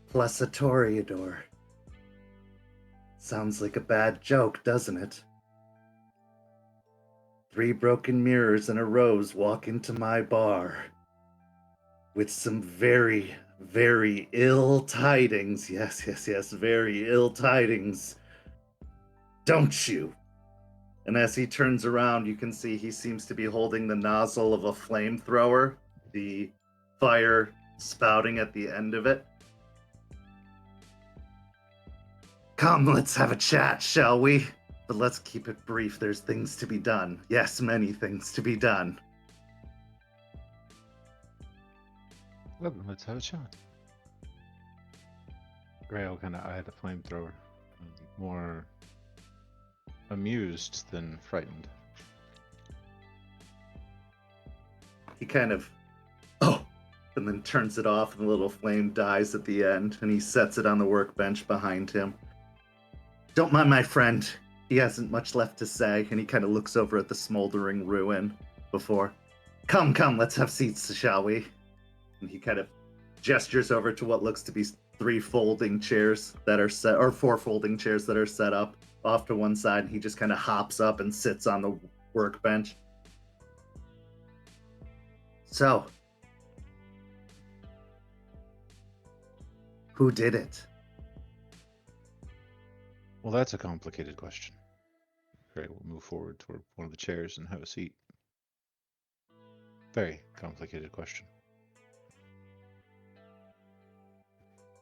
plus a toreador. Sounds like a bad joke, doesn't it? 3 broken mirrors and a rose walk into my bar with some very, very ill tidings. Yes, very ill tidings. Don't you? And as he turns around, you can see he seems to be holding the nozzle of a flamethrower, the fire spouting at the end of it. Come, let's have a chat, shall we? But let's keep it brief. There's things to be done. Yes, many things to be done. Well, let's have a shot. Grail kind of eyed the flamethrower, more amused than frightened. He kind of, and then turns it off, and the little flame dies at the end, and he sets it on the workbench behind him. Don't mind my friend. He hasn't much left to say, and he kind of looks over at the smoldering ruin before. Come, let's have seats, shall we? And he kind of gestures over to what looks to be 3 folding chairs that are set, or 4 folding chairs that are set up off to one side, and he just kind of hops up and sits on the workbench. So, who did it? Well, that's a complicated question. Gray will move forward toward one of the chairs and have a seat. Very complicated question.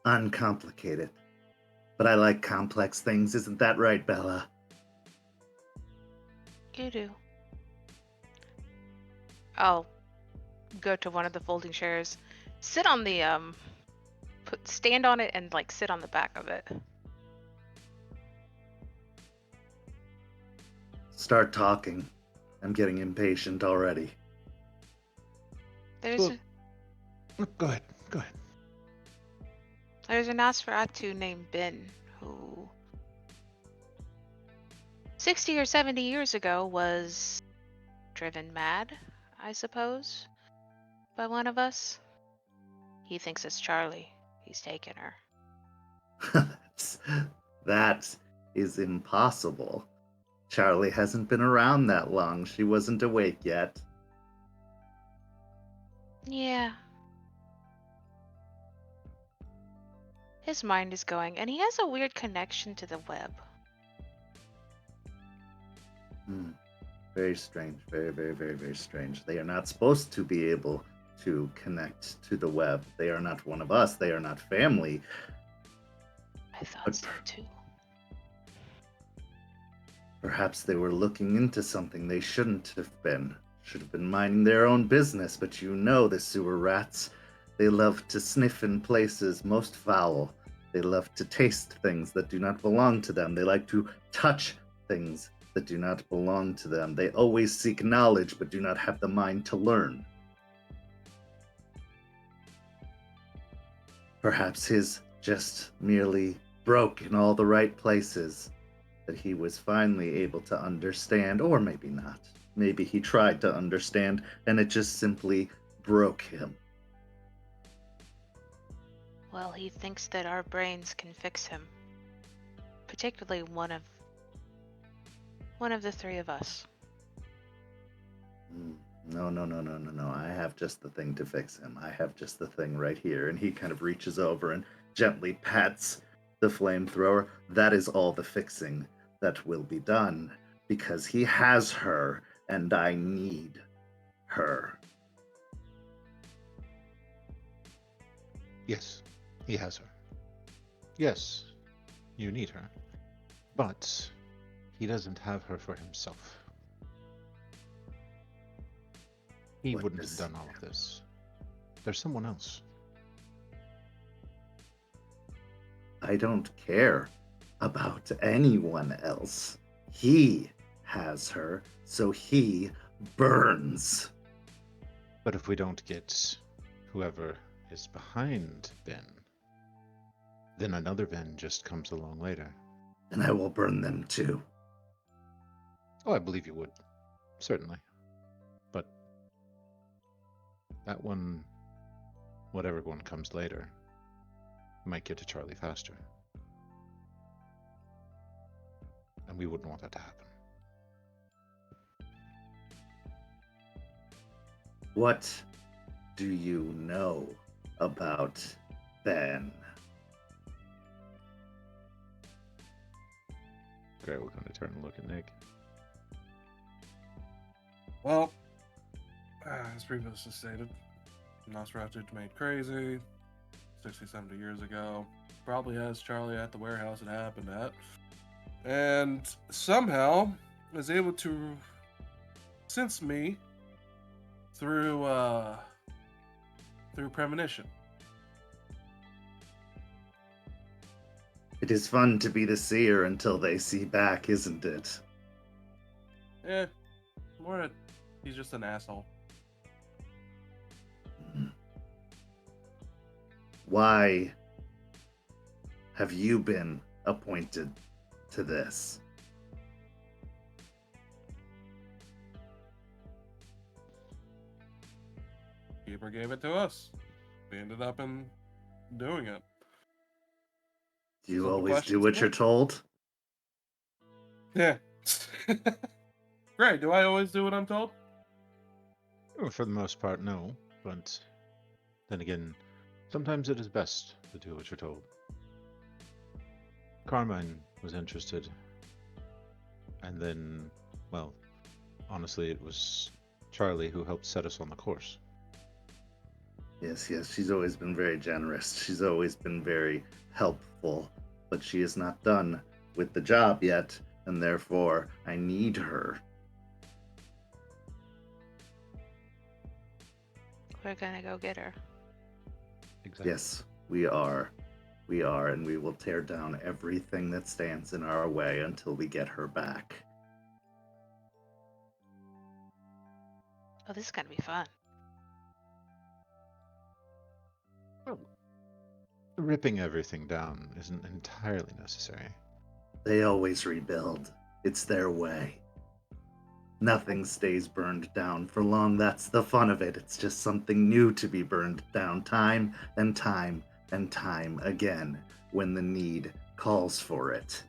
Uncomplicated. But I like complex things, isn't that right, Bella? You do. I'll go to one of the folding chairs, sit on the stand on it and like sit on the back of it. Start talking. I'm getting impatient already. There's Well, Go ahead. there's an Nosferatu named Ben who 60 or 70 years ago was driven mad, I suppose, by one of us. He thinks it's Charlie. He's taken her. That is impossible. Charlie hasn't been around that long. She wasn't awake yet. Yeah. His mind is going, and he has a weird connection to the web. Very strange. Very, very, very, very strange. They are not supposed to be able to connect to the web. They are not one of us. They are not family. I thought so too. Perhaps they were looking into something they shouldn't have been. Should have been minding their own business, but you know the sewer rats. They love to sniff in places most foul. They love to taste things that do not belong to them. They like to touch things that do not belong to them. They always seek knowledge, but do not have the mind to learn. Perhaps his just merely broke in all the right places, that he was finally able to understand, or maybe not. Maybe he tried to understand, and it just simply broke him. Well, he thinks that our brains can fix him. Particularly one of the 3 of us. No. I have just the thing to fix him. I have just the thing right here. And he kind of reaches over and gently pats the flamethrower. That is all the fixing that will be done, because he has her, and I need her. Yes, he has her. Yes, you need her. But he doesn't have her for himself. He wouldn't have done all of this. There's someone else. I don't care about anyone else. He has her, so he burns. But if we don't get whoever is behind Ben, then another Ben just comes along later. And I will burn them too. Oh, I believe you would. Certainly. But that one, whatever one comes later, might get to Charlie faster. and we wouldn't want that to happen. What do you know about Ben? Great, we're going to turn and look at Nick. Well, as previously stated, Nosferatu made crazy 60, 70 years ago. Probably has Charlie at the warehouse it happened at. And somehow is able to sense me through premonition. It is fun to be the seer until they see back, isn't it? He's just an asshole. Why have you been appointed to this? Keeper gave it to us. We ended up in doing it. Do you Simple always do questions, what yeah. you're told? Yeah. Great. Do I always do what I'm told? Well, for the most part, no. But then again, sometimes it is best to do what you're told. Carmine was interested. And then, well, honestly, it was Charlie who helped set us on the course. Yes, she's always been very generous. She's always been very helpful. But she is not done with the job yet, and therefore I need her. We're gonna go get her. Exactly. Yes, we are. We are, and we will tear down everything that stands in our way until we get her back. Oh, this is gonna be fun. Ripping everything down isn't entirely necessary. They always rebuild. It's their way. Nothing stays burned down for long. That's the fun of it. It's just something new to be burned down time and time and time again when the need calls for it.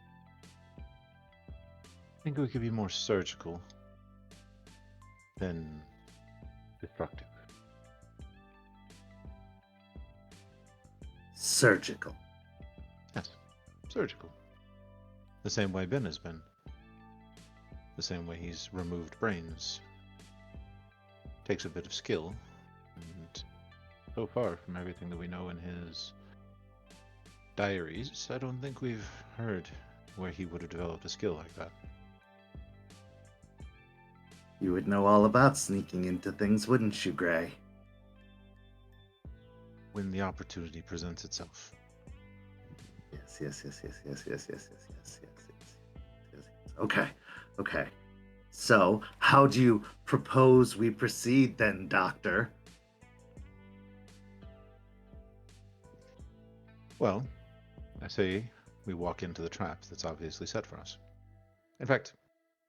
I think we could be more surgical than destructive. Surgical. Yes, surgical. The same way Ben has been. The same way he's removed brains. Takes a bit of skill, and so far, from everything that we know in his diaries, I don't think we've heard where he would have developed a skill like that. You would know all about sneaking into things, wouldn't you, Gray? When the opportunity presents itself. Yes. Okay. So, how do you propose we proceed then, Doctor? Well, I say we walk into the trap that's obviously set for us. In fact,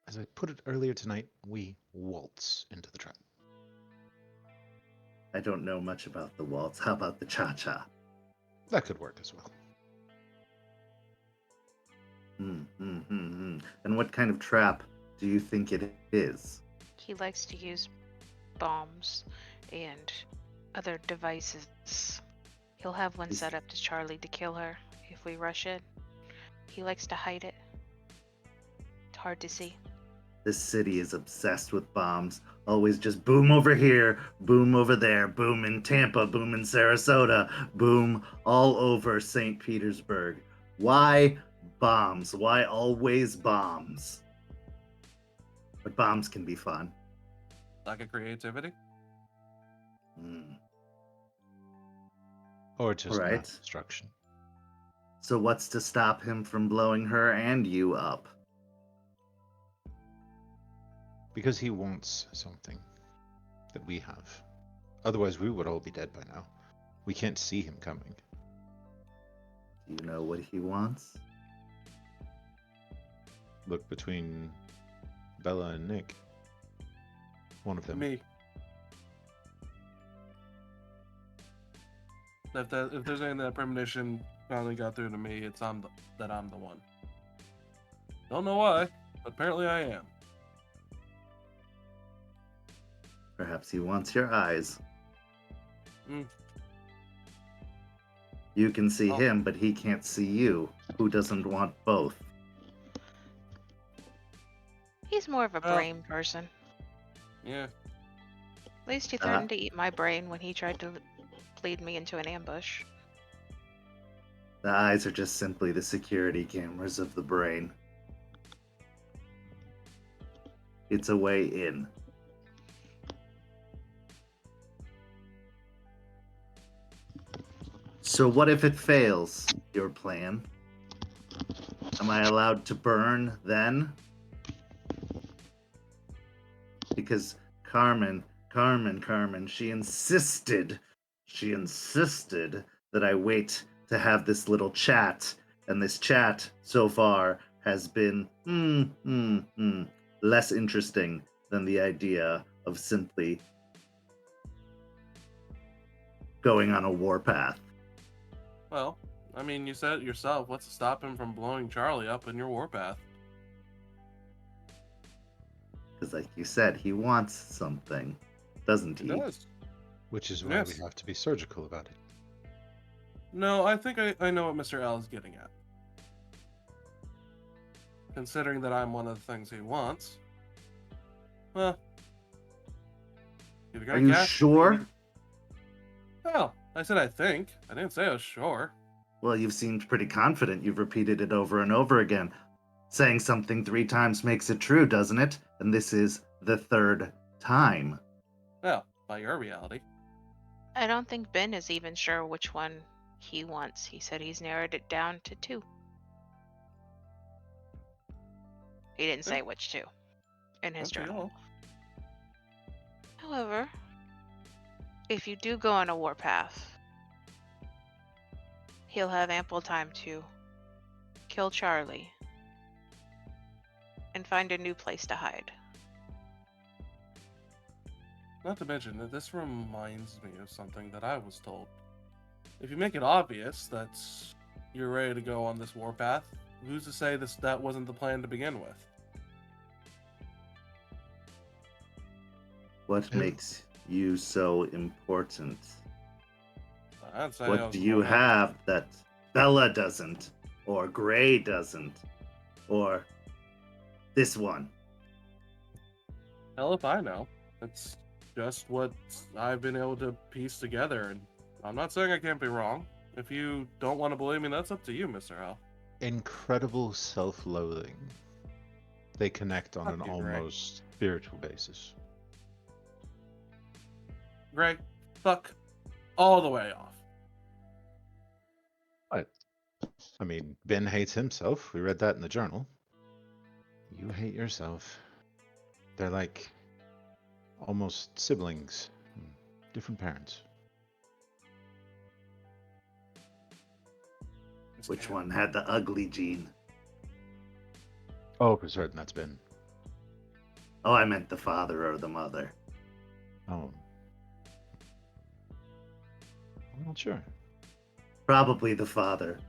as I put it earlier tonight, we waltz into the trap. I don't know much about the waltz. How about the cha-cha? That could work as well. And what kind of trap do you think it is? He likes to use bombs and other devices. He'll have one set up to Charlie to kill her if we rush it. He likes to hide it. It's hard to see. This city is obsessed with bombs. Always just boom over here, boom over there, boom in Tampa, boom in Sarasota, boom all over St. Petersburg. Why bombs? Why always bombs? But bombs can be fun. Lack of creativity? Or just Right. mass destruction. So what's to stop him from blowing her and you up? Because he wants something that we have. Otherwise, we would all be dead by now. We can't see him coming. Do you know what he wants? Look between Bella and Nick. One of them. Me. If there's anything that premonition finally got through to me, it's I'm the one. Don't know why, but apparently I am. Perhaps he wants your eyes. Mm. You can see Oh. him, but he can't see you. Who doesn't want both? He's more of a Well- brain person. Yeah. At least he threatened to eat my brain when he tried to lead me into an ambush. The eyes are just simply the security cameras of the brain. It's a way in. So what if it fails, your plan? Am I allowed to burn then? Because Carmen, she insisted that I wait to have this little chat, and this chat so far has been less interesting than the idea of simply going on a warpath. Well, I mean, you said it yourself. What's to stop him from blowing Charlie up in your warpath? Because like you said, he wants something, doesn't He he? does. Which is why Yes. we have to be surgical about it. No, I think I know what Mr. L is getting at. Considering that I'm one of the things he wants. Well. Are you sure? Well, I said I think. I didn't say I was sure. Well, you've seemed pretty confident. You've repeated it over and over again. Saying something 3 times makes it true, doesn't it? And this is the 3rd time. Well, by your reality. I don't think Ben is even sure which one he wants. He said he's narrowed it down to 2. He didn't say which 2 in his Up to journal. y'all. However, if you do go on a warpath, he'll have ample time to kill Charlie and find a new place to hide. Not to mention that this reminds me of something that I was told. If you make it obvious that you're ready to go on this warpath, who's to say that wasn't the plan to begin with? What makes you so important? I'd say I What was do you more like- have that Bella doesn't? Or Gray doesn't? Or this one? Hell if I know. It's just what I've been able to piece together, and I'm not saying I can't be wrong. If you don't want to believe me, that's up to you, Mr. L. Incredible self-loathing. They connect on an Fuck you, Gray. almost spiritual basis. Greg, fuck all the way off. I mean, Ben hates himself. We read that in the journal. You hate yourself. They're like almost siblings, different parents. Which one had the ugly gene? Oh, for certain, that's Ben. Oh, I meant the father or the mother. Oh. I'm not sure. Probably the father.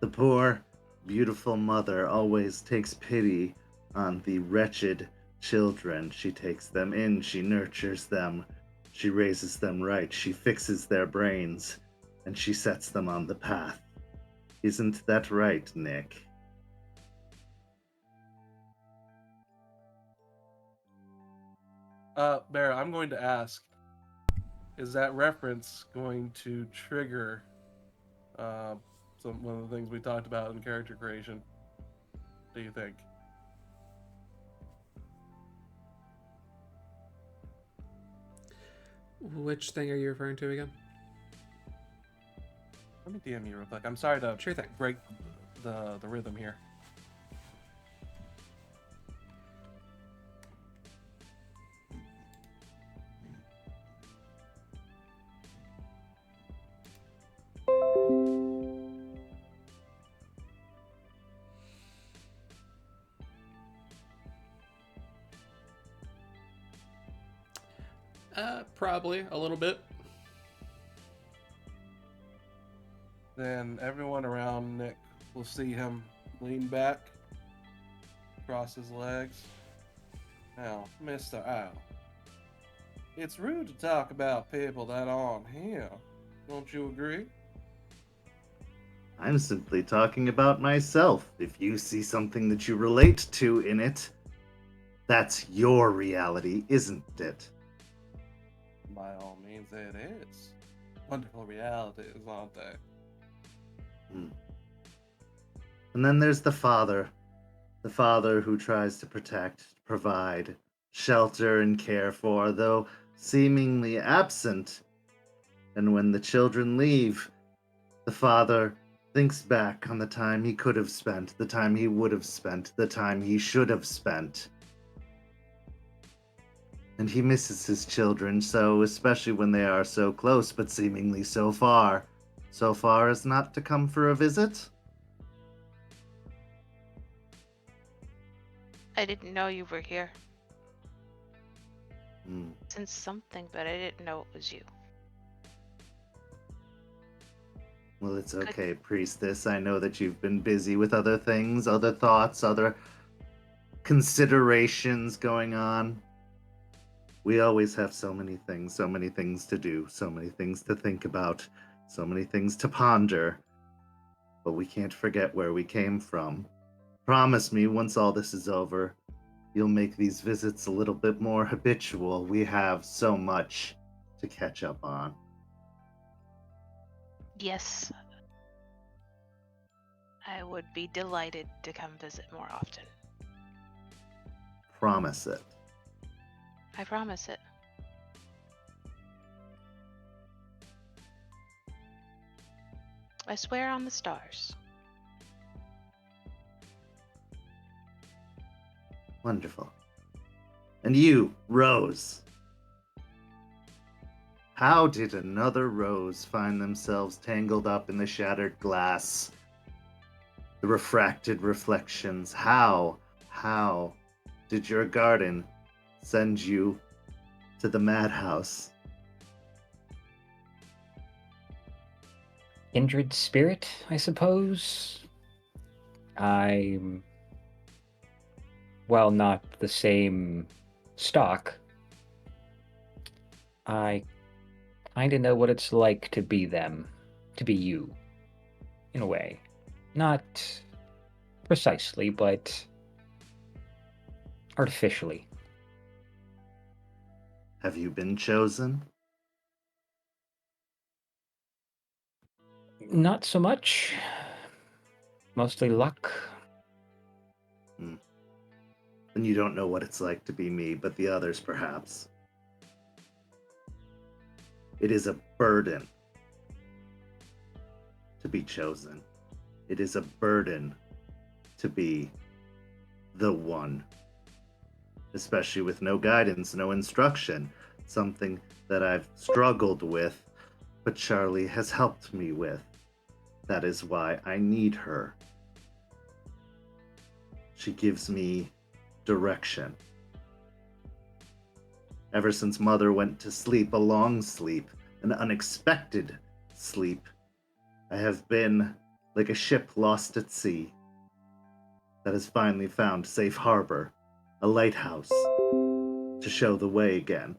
The poor, beautiful mother always takes pity on the wretched children. She takes them in, she nurtures them, she raises them right, she fixes their brains, and she sets them on the path. Isn't that right, Nick? Bear, I'm going to ask, is that reference going to trigger one of the things we talked about in character creation? Do you think? Which thing are you referring to again? Let me DM you real quick. I'm sorry to Sure thing. break the rhythm here. Probably a little bit. Then everyone around Nick will see him lean back across his legs. Now, Mr. Owl, it's rude to talk about people that aren't here. Don't you agree? I'm simply talking about myself. If you see something that you relate to in it, that's your reality, isn't it? By all means, it is. Wonderful realities, aren't they? And then there's the father. The father who tries to protect, provide, shelter, and care for, though seemingly absent. And when the children leave, the father thinks back on the time he could have spent, the time he would have spent, the time he should have spent. And he misses his children so, especially when they are so close, but seemingly so far. So far as not to come for a visit? I didn't know you were here. Hmm. Since something, but I didn't know it was you. Well, it's okay, priestess. I know that you've been busy with other things, other thoughts, other considerations going on. We always have so many things to do, so many things to think about, so many things to ponder. But we can't forget where we came from. Promise me, once all this is over, you'll make these visits a little bit more habitual. We have so much to catch up on. Yes. I would be delighted to come visit more often. Promise it. I promise it. I swear on the stars. Wonderful. And you, Rose. How did another Rose find themselves tangled up in the shattered glass? The refracted reflections. How did your garden send you to the madhouse? Kindred spirit, I suppose. I'm, well, not the same stock. I kind of know what it's like to be them, to be you, in a way. Not precisely, but artificially. Have you been chosen? Not so much. Mostly luck. And you don't know what it's like to be me, but the others perhaps. It is a burden to be chosen. It is a burden to be the one. Especially with no guidance, no instruction. Something that I've struggled with, but Charlie has helped me with. That is why I need her. She gives me direction. Ever since Mother went to sleep, a long sleep, an unexpected sleep, I have been like a ship lost at sea that has finally found safe harbor, a lighthouse, to show the way again.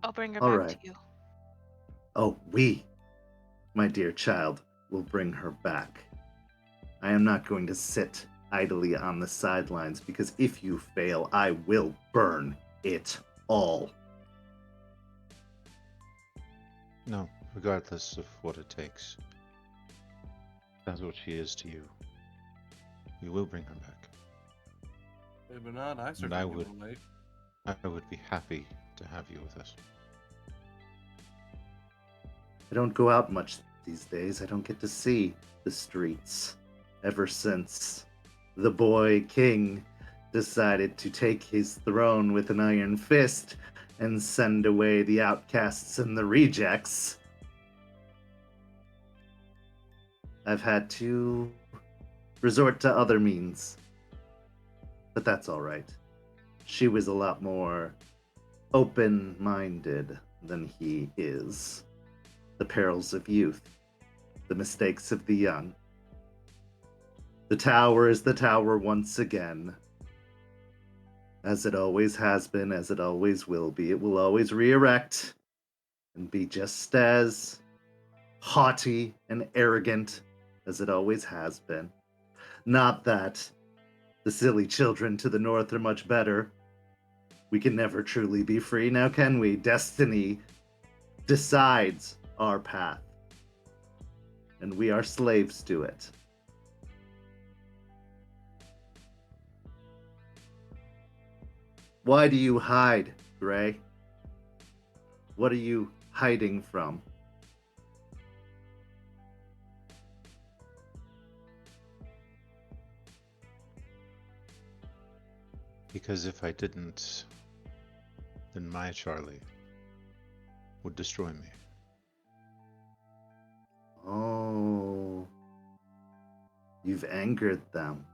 I'll bring her All back right. to you. Oh, we, my dear child, will bring her back. I am not going to sit idly on the sidelines, because if you fail, I will burn it all. No, regardless of what it takes. That's what she is to you. We will bring her back. Maybe not. I And certainly I would- will wait. I would be happy to have you with us. I don't go out much these days. I don't get to see the streets. Ever since the boy king decided to take his throne with an iron fist and send away the outcasts and the rejects, I've had to resort to other means. But that's all right. She was a lot more open-minded than he is. the perils of youth, the mistakes of the young. The tower is the tower once again. As it always has been, as it always will be. It will always re-erect and be just as haughty and arrogant as it always has been. Not that the silly children to the north are much better. We can never truly be free, now can we? Destiny decides our path, and we are slaves to it. Why do you hide, Gray? What are you hiding from? Because if I didn't, then my Charlie would destroy me. Oh, you've angered them.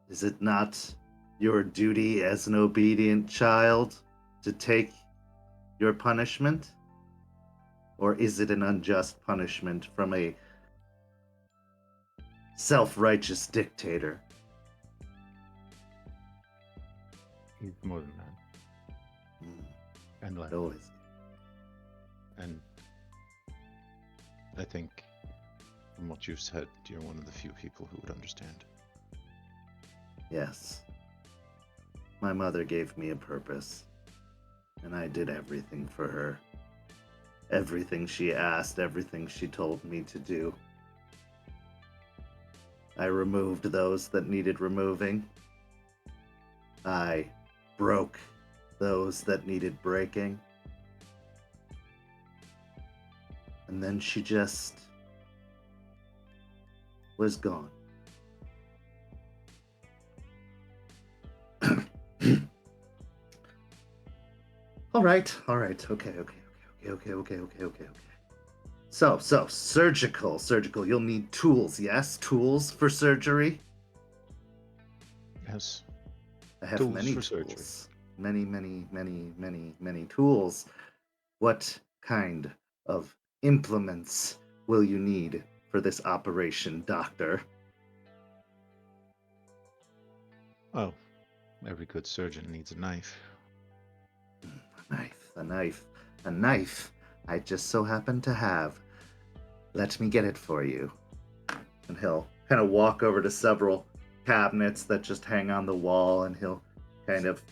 Is it not your duty as an obedient child to take your punishment? Or is it an unjust punishment from a self-righteous dictator? He's more than that. And less. Always. And I think from what you've said, you're one of the few people who would understand. Yes. My mother gave me a purpose, and I did everything for her. Everything she asked, everything she told me to do. I removed those that needed removing. I broke those that needed breaking. And then she just was gone. All right. Okay. So, surgical. You'll need tools, yes? Tools for surgery? Yes. I have Tools many for tools. surgery. Many tools. What kind of implements will you need for this operation, doctor? Oh, every good surgeon needs a knife. A knife I just so happen to have. Let me get it for you. And he'll kind of walk over to several cabinets that just hang on the wall, and he'll kind of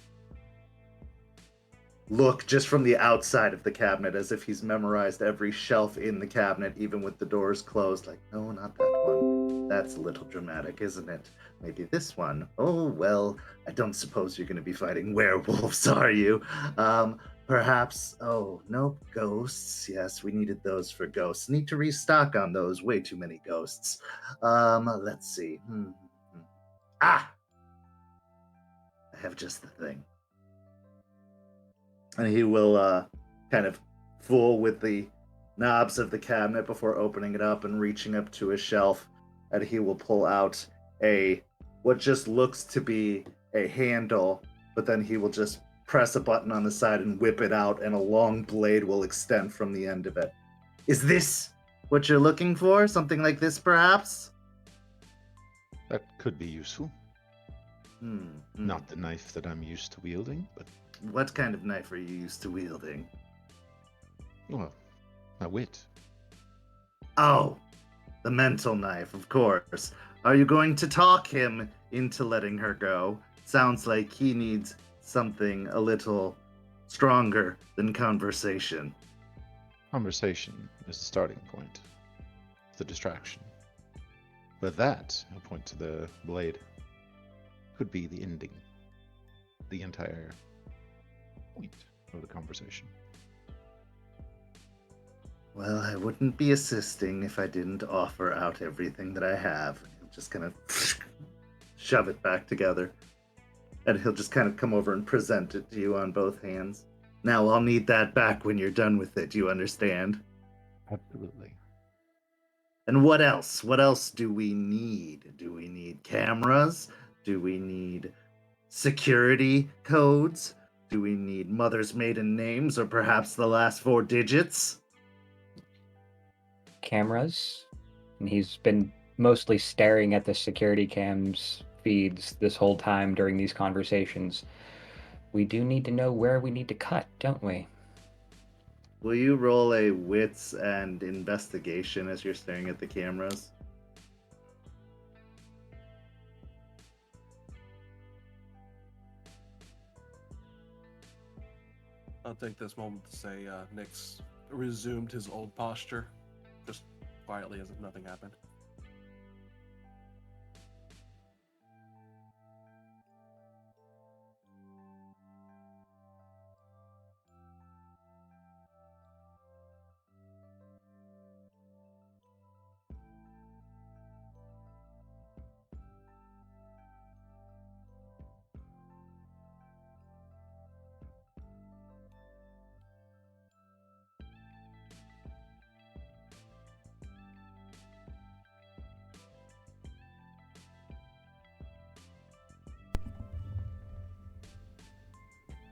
look just from the outside of the cabinet as if he's memorized every shelf in the cabinet, even with the doors closed. Like, no, not that one. That's a little dramatic, isn't it? Maybe this one. Oh, well, I don't suppose you're going to be fighting werewolves, are you? Perhaps, oh, nope, ghosts. Yes, we needed those for ghosts. Need to restock on those. Way too many ghosts. Let's see. Ah! I have just the thing. And he will kind of fool with the knobs of the cabinet before opening it up and reaching up to a shelf, and he will pull out what just looks to be a handle, but then he will just press a button on the side and whip it out, and a long blade will extend from the end of it. Is this what you're looking for? Something like this, perhaps? That could be useful. Not the knife that I'm used to wielding, but... What kind of knife are you used to wielding? Well, my wit. Oh, the mental knife, of course. Are you going to talk him into letting her go? Sounds like he needs something a little stronger than conversation. Conversation is the starting point. The distraction. But that, I'll point to the blade, could be the ending. The entire point of the conversation. Well, I wouldn't be assisting if I didn't offer out everything that I have. He'll just kind of shove it back together. And he'll just kind of come over and present it to you on both hands. Now, I'll need that back when you're done with it, you understand? Absolutely. And what else? What else do we need? Do we need cameras? Do we need security codes? Do we need mother's maiden names or perhaps the last 4 digits? Cameras. And he's been mostly staring at the security cams feeds this whole time during these conversations. We do need to know where we need to cut, don't we? Will you roll a wits and investigation as you're staring at the cameras? I'll take this moment to say Nick's resumed his old posture, just quietly as if nothing happened.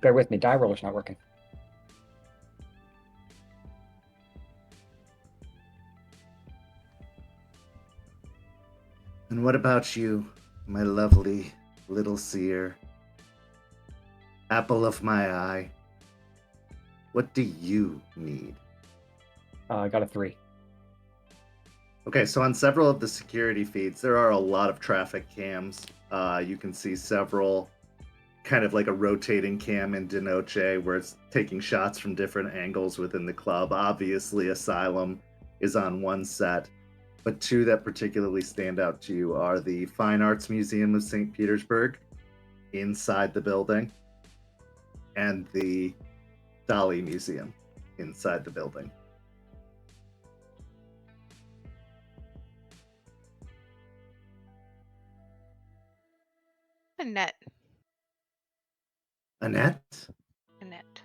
Bear with me, die roller's not working. And what about you, my lovely little seer? Apple of my eye. What do you need? I got a 3. Okay, so on several of the security feeds, there are a lot of traffic cams. You can see several, kind of like a rotating cam in De Noche, where it's taking shots from different angles within the club. Obviously, Asylum is on one set, but 2 that particularly stand out to you are the Fine Arts Museum of St. Petersburg, inside the building, and the Dali Museum, inside the building. A net. A net? A net.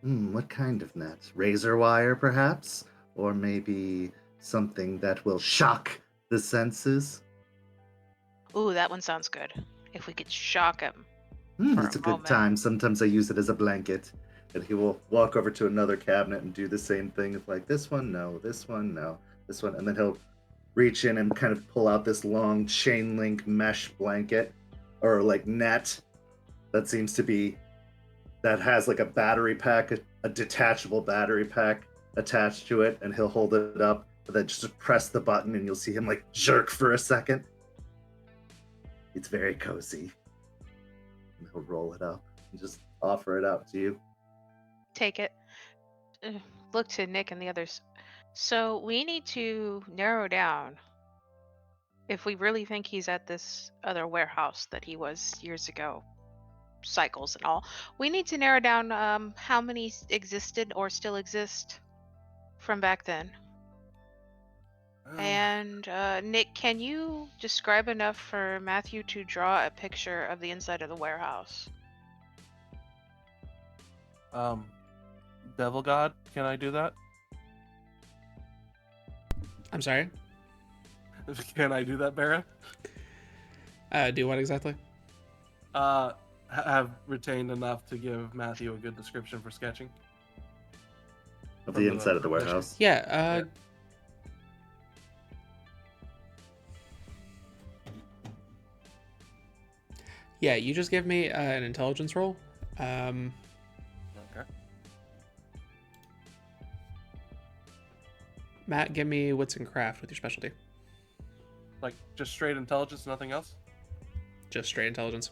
What kind of net? Razor wire, perhaps? Or maybe something that will shock the senses? Ooh, that one sounds good. If we could shock him. For It's a a good moment. time. Sometimes I use it as a blanket. And he will walk over to another cabinet and do the same thing. It's like, this one, no. This one, no. This one. And then he'll reach in and kind of pull out this long chain link mesh blanket or like net that seems to be, that has like a battery pack, a detachable battery pack attached to it. And he'll hold it up and then just press the button and you'll see him like jerk for a second. It's very cozy. And he'll roll it up and just offer it out to you. Take it. Look to Nick and the others. So we need to narrow down if we really think he's at this other warehouse that he was years ago, cycles and all. We need to narrow down how many existed or still exist from back then. And Nick, can you describe enough for Matthew to draw a picture of the inside of the warehouse? Devil God, can I do that? I'm sorry? Can I do that, Baron? Do what exactly? Have retained enough to give Matthew a good description for sketching. Of the inside of the warehouse. Yeah, yeah, you just give me an intelligence roll. Okay. Matt, give me wits and craft with your specialty. Like, just straight intelligence, nothing else? Just straight intelligence.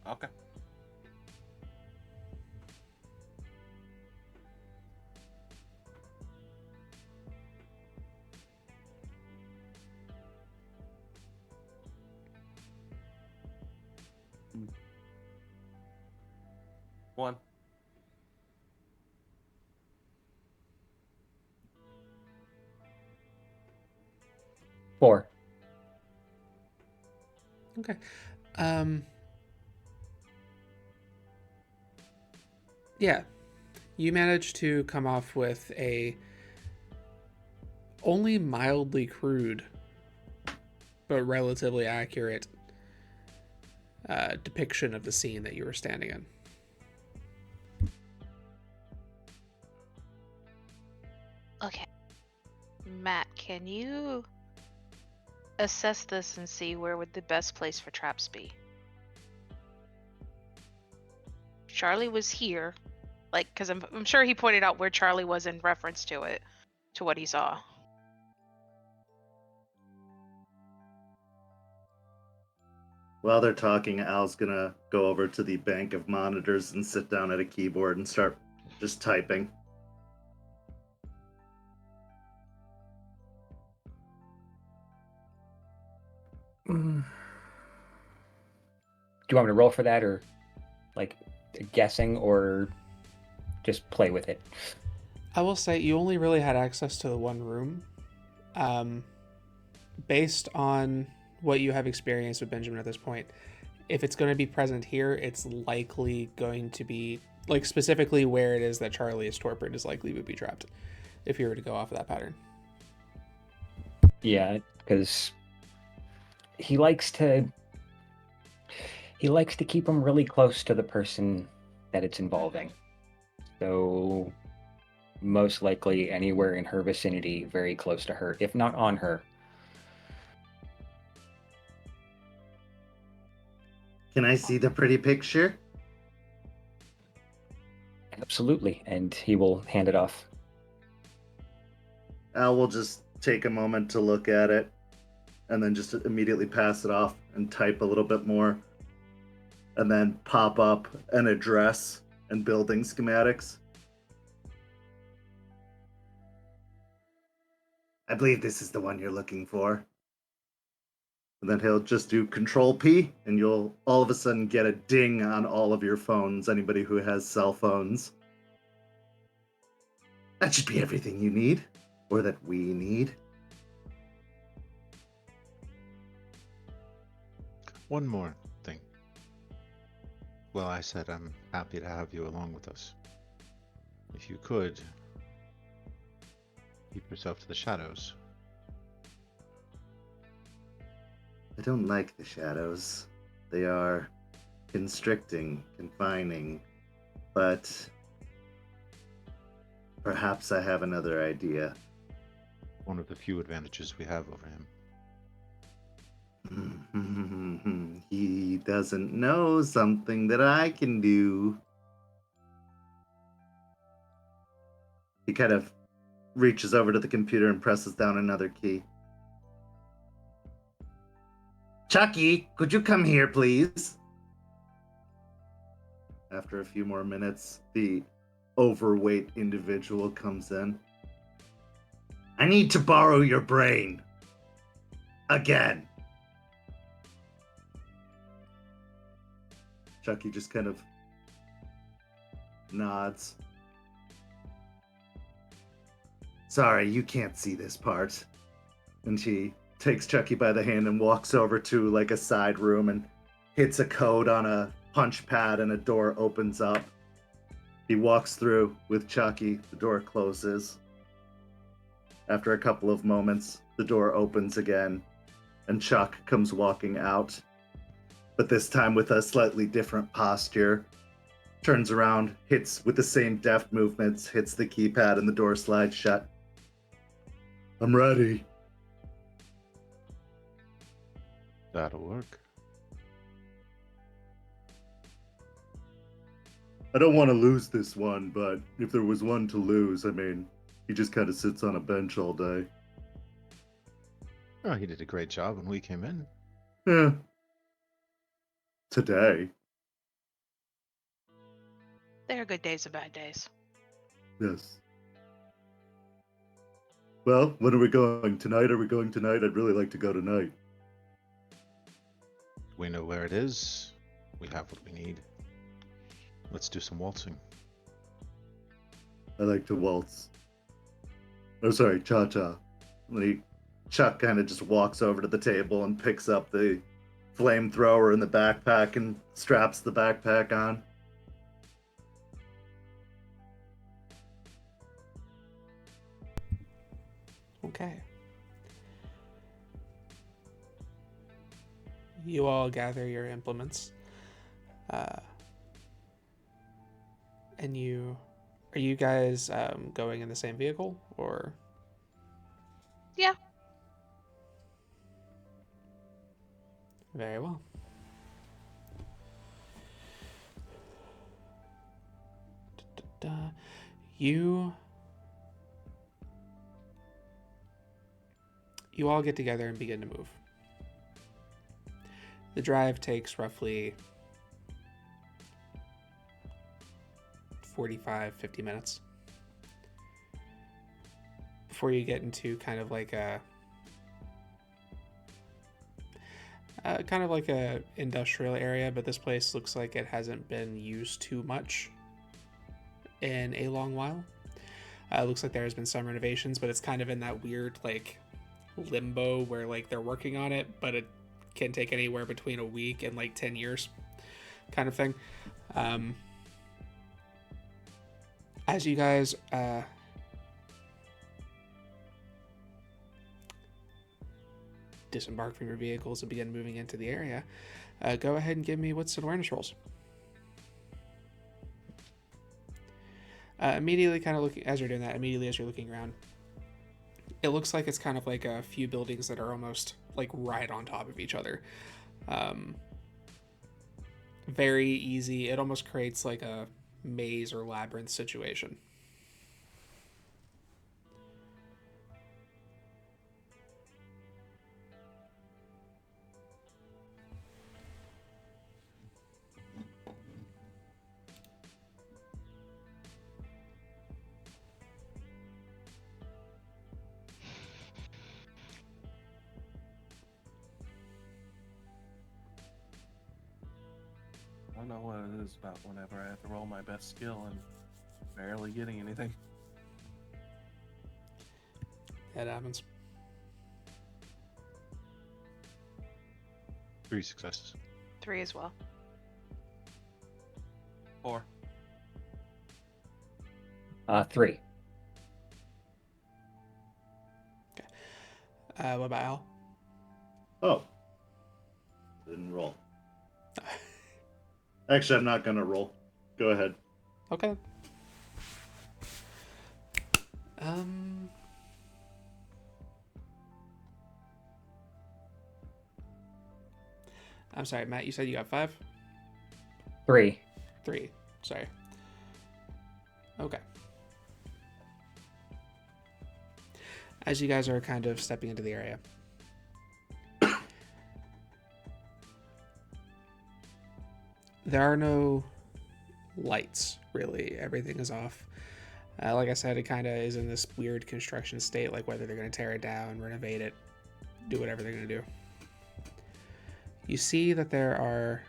Okay. One. Four. Okay. Yeah. You managed to come off with a only mildly crude but relatively accurate depiction of the scene that you were standing in. Matt, can you assess this and see where would the best place for traps be? Charlie was here, like, because I'm sure he pointed out where Charlie was in reference to it, to what he saw. While they're talking, Al's gonna go over to the bank of monitors and sit down at a keyboard and start just typing. Do you want me to roll for that, or like guessing, or just play with it? I will say you only really had access to the one room. Based on what you have experienced with Benjamin at this point, if it's going to be present here, it's likely going to be, like, specifically where it is that Charlie is torpid is likely to be trapped, if you were to go off of that pattern. Yeah, because he likes to keep them really close to the person that it's involving. So most likely anywhere in her vicinity, very close to her, if not on her. Can I see the pretty picture? Absolutely, and he will hand it off. Al will just take a moment to look at it and then just immediately pass it off and type a little bit more and then pop up an address and building schematics. I believe this is the one you're looking for. And then he'll just do Control P, and you'll all of a sudden get a ding on all of your phones, anybody who has cell phones. That should be everything you need, or that we need. One more thing. Well, I said I'm happy to have you along with us. If you could, keep yourself to the shadows. I don't like the shadows. They are constricting, confining, but perhaps I have another idea. One of the few advantages we have over him. He doesn't know something that I can do. He kind of reaches over to the computer and presses down another key. Chucky, could you come here, please? After a few more minutes, the overweight individual comes in. I need to borrow your brain. Again. Chucky just kind of nods. Sorry, you can't see this part. And she takes Chucky by the hand and walks over to like a side room and hits a code on a punch pad and a door opens up. He walks through with Chucky. The door closes. After a couple of moments, the door opens again and Chuck comes walking out. But this time with a slightly different posture. Turns around, hits with the same deft movements, hits the keypad and the door slides shut. I'm ready. That'll work. I don't want to lose this one, but if there was one to lose, I mean, he just kind of sits on a bench all day. Oh, he did a great job when we came in. Yeah. Today. There are good days and bad days. Yes. Well, when are we going? Tonight? Are we going tonight? I'd really like to go tonight. We know where it is. We have what we need. Let's do some waltzing. I like to waltz. Oh, sorry, cha-cha. Chuck kind of just walks over to the table and picks up the flamethrower in the backpack and straps the backpack on. Okay. You all gather your implements. And are you guys going in the same vehicle, or? Yeah. Very well. Da-da-da. You all get together and begin to move. The drive takes roughly 45, 50 minutes before you get into kind of like a industrial area, but this place looks like it hasn't been used too much in a long while. It looks like there has been some renovations, but it's kind of in that weird like limbo where like they're working on it, but it can take anywhere between a week and like 10 years kind of thing. As you guys disembark from your vehicles and begin moving into the area, go ahead and give me wits and awareness rolls. Immediately kind of looking, as you're doing that, immediately as you're looking around, it looks like it's kind of like a few buildings that are almost like right on top of each other. Very easy. It almost creates like a maze or labyrinth situation. I don't know what it is about whenever I have to roll my best skill and barely getting anything. That happens. 3 successes. 3 as well. 4. 3. What about Al? Oh. Didn't roll. Actually, I'm not going to roll. Go ahead. Okay. I'm sorry, Matt, you said you got 5? 3. 3. Sorry. Okay. As you guys are kind of stepping into the area, there are no lights, really. Everything is off. Like I said, it kind of is in this weird construction state, like whether they're going to tear it down, renovate it, do whatever they're going to do. You see that there are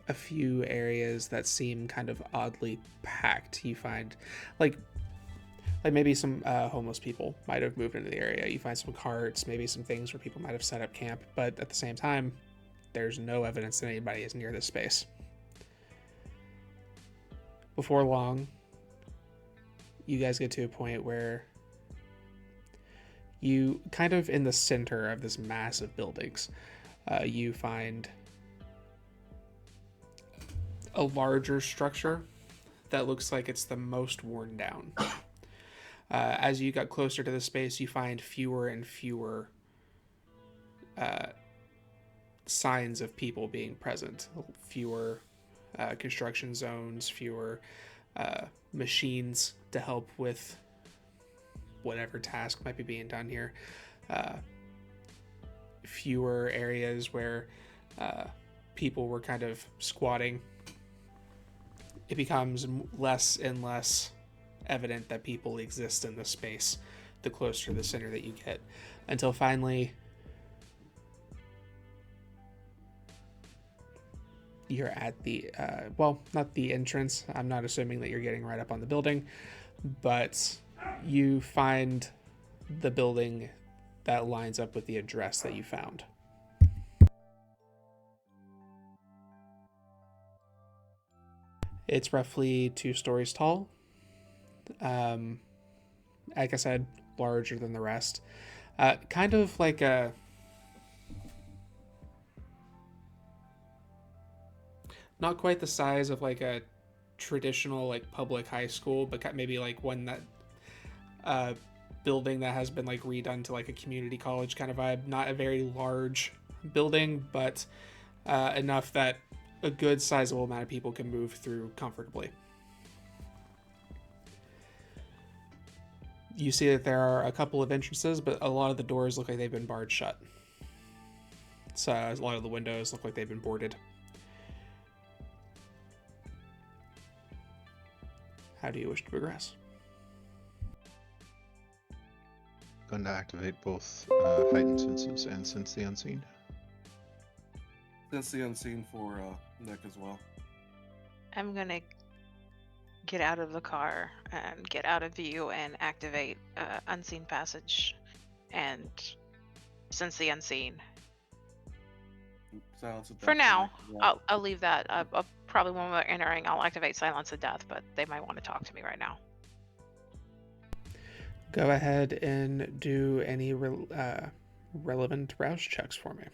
a few areas that seem kind of oddly packed. You find like maybe some homeless people might have moved into the area. You find some carts, maybe some things where people might have set up camp, but at the same time, there's no evidence that anybody is near this space. Before long, you guys get to a point where you kind of in the center of this massive buildings, you find a larger structure that looks like it's the most worn down. As you got closer to the space, you find fewer and fewer signs of people being present. Fewer construction zones, fewer machines to help with whatever task might be being done here. Fewer areas where people were kind of squatting. It becomes less and less evident that people exist in this space the closer to the center that you get, until finally you're at the well, not the entrance. I'm not assuming that you're getting right up on the building, but you find the building that lines up with the address that you found. It's roughly 2 stories tall. Like I said, larger than the rest. Kind of like a not quite the size of like a traditional like public high school, but maybe like one that building that has been like redone to like a community college kind of vibe. Not a very large building, but enough that a good sizable amount of people can move through comfortably. You see that there are a couple of entrances, but a lot of the doors look like they've been barred shut. So a lot of the windows look like they've been boarded. How do you wish to progress? Going to activate both heightened senses and sense the unseen. Sense the unseen for Nick as well. I'm gonna get out of the car and get out of view and activate unseen passage and sense the unseen. Silence of For death now, Nick as well. I'll leave that. I'll probably when we're entering, I'll activate silence of death, but they might want to talk to me right now. Go ahead and do any relevant rouse checks for me.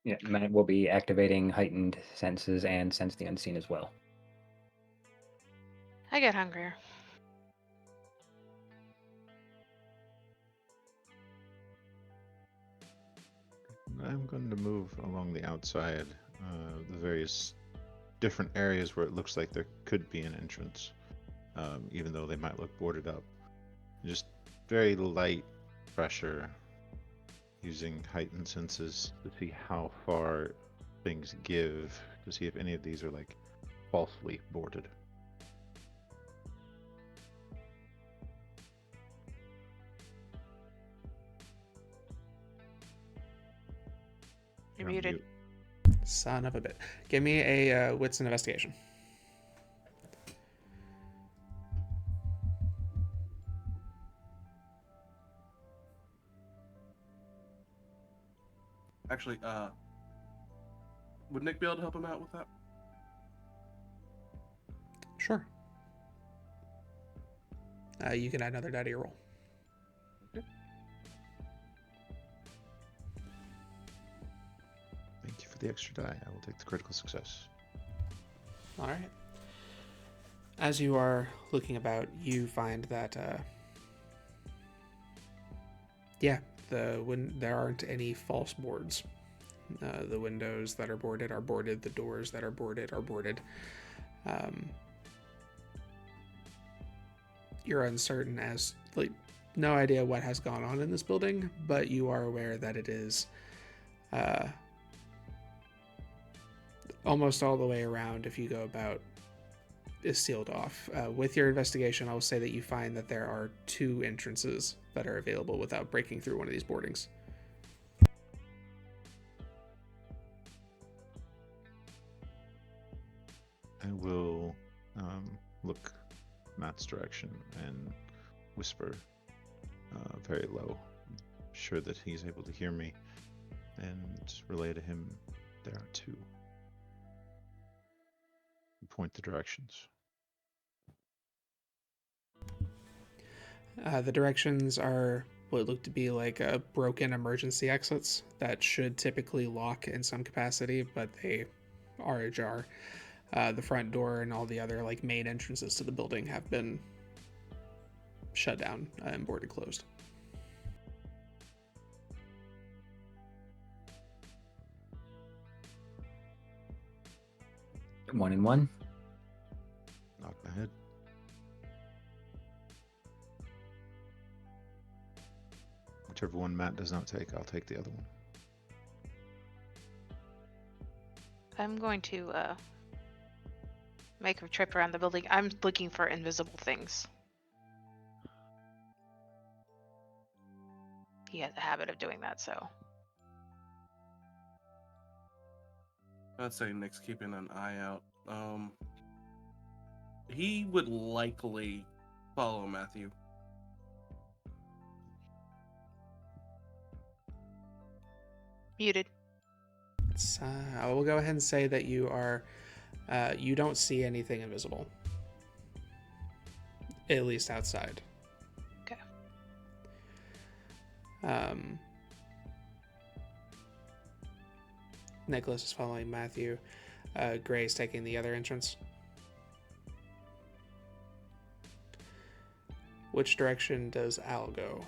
Yeah, Matt will be activating heightened senses and sense the unseen as well. I get hungrier. I'm going to move along the outside, the various different areas where it looks like there could be an entrance, even though they might look boarded up. Just very light pressure, using heightened senses to see how far things give, to see if any of these are like falsely boarded. You're on muted. mute. Son of a bit. Give me a wits and investigation. Actually, would Nick be able to help him out with that? Sure. You can add another die to your roll. Thank you for the extra die. I will take the critical success. All right. As you are looking about, you find that, there aren't any false boards. The windows that are boarded. The doors that are boarded are boarded. You're uncertain as, like, no idea what has gone on in this building, but you are aware that it is almost all the way around, if you go about, is sealed off. With your investigation, I will say that you find that there are 2 entrances that are available without breaking through one of these boardings. I will look Matt's direction and whisper very low, sure that he's able to hear me, and relay to him there are 2. Point the directions. The directions are what look to be like broken emergency exits that should typically lock in some capacity, but they are ajar. The front door and all the other like main entrances to the building have been shut down and boarded closed. One and one. Knock my head. Whichever one Matt does not take, I'll take the other one. I'm going to make a trip around the building. I'm looking for invisible things. He has a habit of doing that, so. I'd say Nick's keeping an eye out. He would likely follow Matthew. Muted. I will go ahead and say that you are, you don't see anything invisible. At least outside. Okay. Nicholas is following Matthew. Gray's taking the other entrance. Which direction does Al go?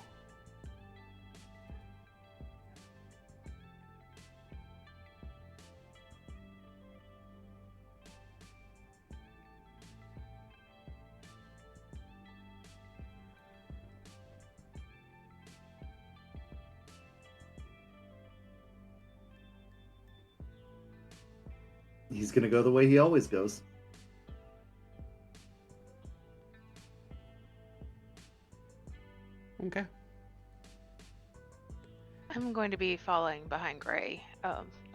He's gonna go the way he always goes. Okay. I'm going to be following behind Gray.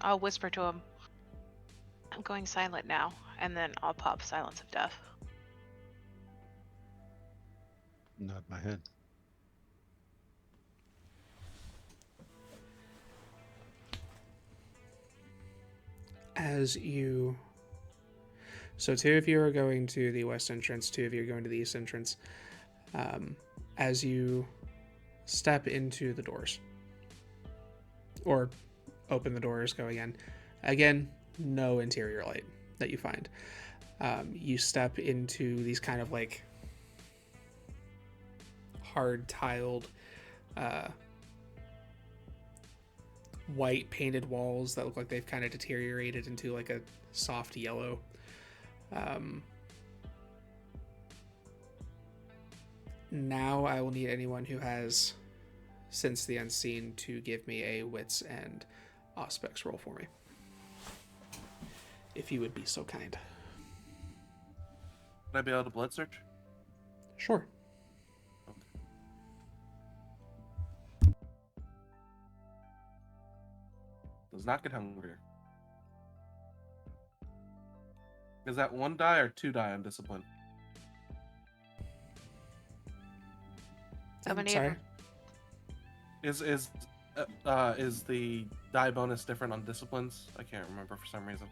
I'll whisper to him, I'm going silent now, and then I'll pop Silence of Death. Nod my head. As you... So 2 of you are going to the west entrance, 2 of you are going to the east entrance. As you step into the doors, or open the doors going in, again, no interior light that you find. You step into these kind of like hard tiled white painted walls that look like they've kind of deteriorated into like a soft yellow. Now I will need anyone who has Sense the Unseen to give me a Wits and Auspex roll for me, if you would be so kind. Would I be able to blood search? Sure. Does not get hungrier. Is that 1 die or 2 die on discipline? How many sorry. Is the die bonus different on disciplines? I can't remember for some reason.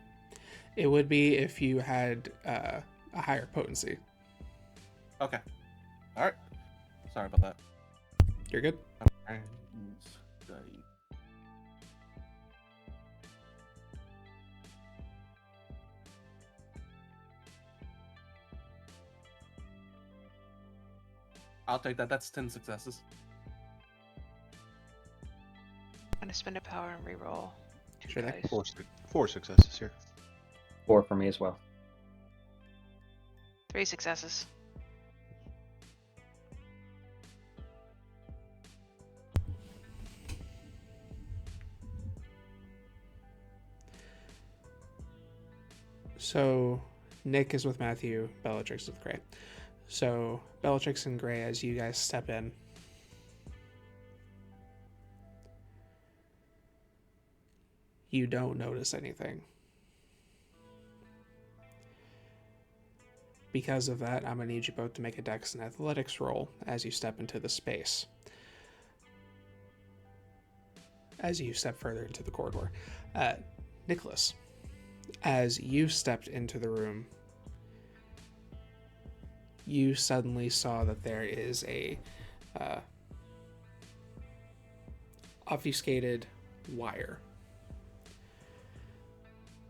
It would be if you had a higher potency. Okay. All right. Sorry about that. You're good. Okay. I'll take that. That's 10 successes. I'm gonna spend a power and reroll. 2 Sure dice. thing. 4 successes here. 4 for me as well. 3 successes. So Nick is with Matthew, Bellatrix is with Gray. So Bellatrix and Gray, as you guys step in, you don't notice anything. Because of that, I'm going to need you both to make a Dex and Athletics roll as you step into the space. As you step further into the corridor. Nicholas, as you stepped into the room, you suddenly saw that there is a obfuscated wire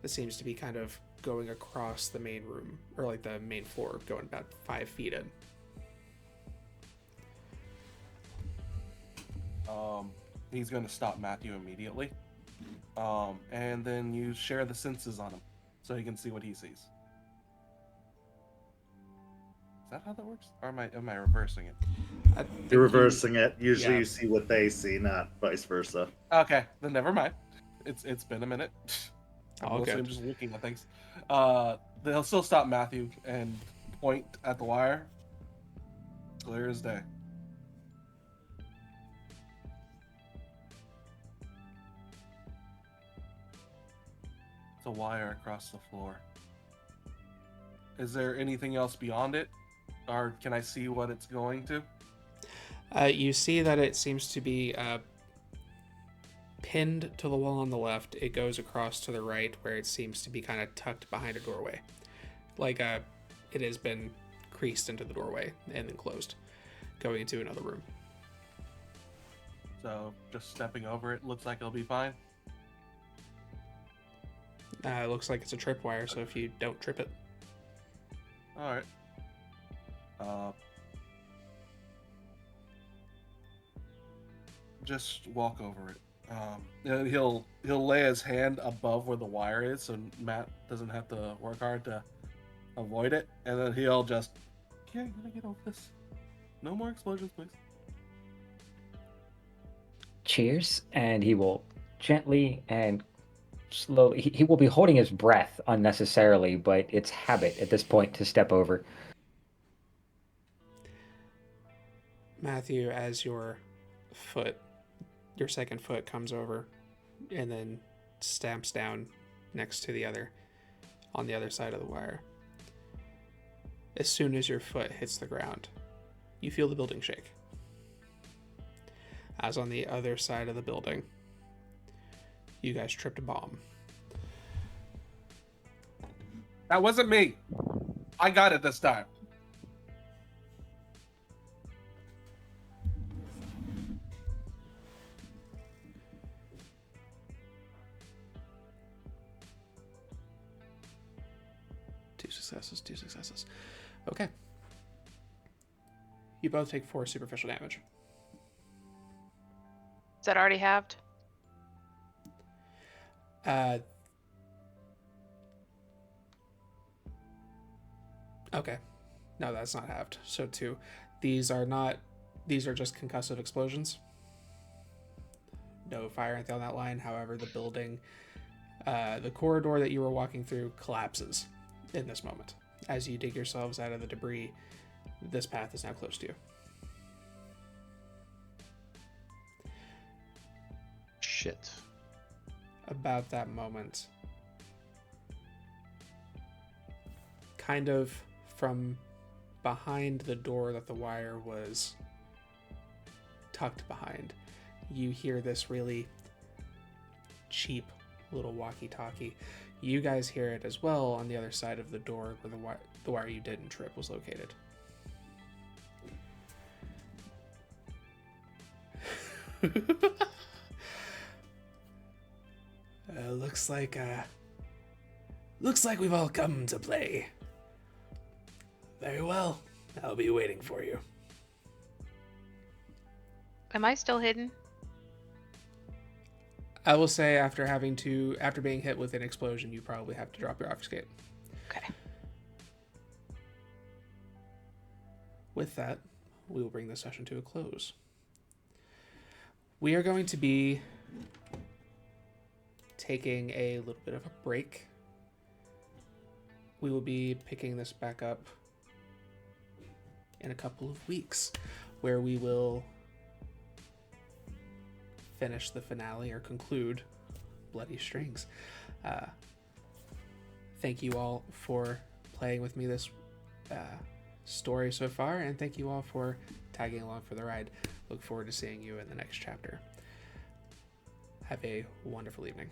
that seems to be kind of going across the main room, or like the main floor, going about 5 feet in. He's going to stop Matthew immediately. And then you share the senses on him so he can see what he sees. Is that how that works? Or am I reversing it? You're reversing it. Usually yeah. you see what they see, not vice versa. Okay, then never mind. It's been a minute. All Mostly good. I'm just looking at things. They'll still stop Matthew and point at the wire. Clear as day. It's a wire across the floor. Is there anything else beyond it? Or can I see what it's going to? You see that it seems to be pinned to the wall on the left. It goes across to the right, where it seems to be kind of tucked behind a doorway. Like it has been creased into the doorway and then closed, going into another room. So just stepping over it looks like it'll be fine. It looks like it's a tripwire, so if you don't trip it. Alright. just walk over it. And he'll lay his hand above where the wire is, so Matt doesn't have to work hard to avoid it. And then he'll just, yeah, I'm gonna get over this. No more explosions, please. Cheers, and he will gently and slowly. He will be holding his breath unnecessarily, but it's habit at this point to step over. Matthew, as your second foot comes over and then stamps down next to on the other side of the wire. As soon as your foot hits the ground, you feel the building shake. As on the other side of the building, you guys tripped a bomb. That wasn't me. I got it this time. Two successes. Okay. You both take 4 superficial damage. Is that already halved? Okay. No, that's not halved. So 2. These are just concussive explosions. No fire or anything on that line. However, the building, the corridor that you were walking through collapses in this moment. As you dig yourselves out of the debris, this path is now close to you. Shit. About that moment, kind of from behind the door that the wire was tucked behind, you hear this really cheap little walkie-talkie. You guys hear it as well on the other side of the door where the wire you didn't trip was located. Looks like we've all come to play. Very well. I'll be waiting for you. Am I still hidden? I will say after being hit with an explosion, you probably have to drop your obfuscate. Okay. With that, we will bring this session to a close. We are going to be taking a little bit of a break. We will be picking this back up in a couple of weeks, where we will finish the finale or conclude Bloody Strings. Thank you all for playing with me this story so far, and thank you all for tagging along for the ride. Look forward to seeing you in the next chapter. Have a wonderful evening.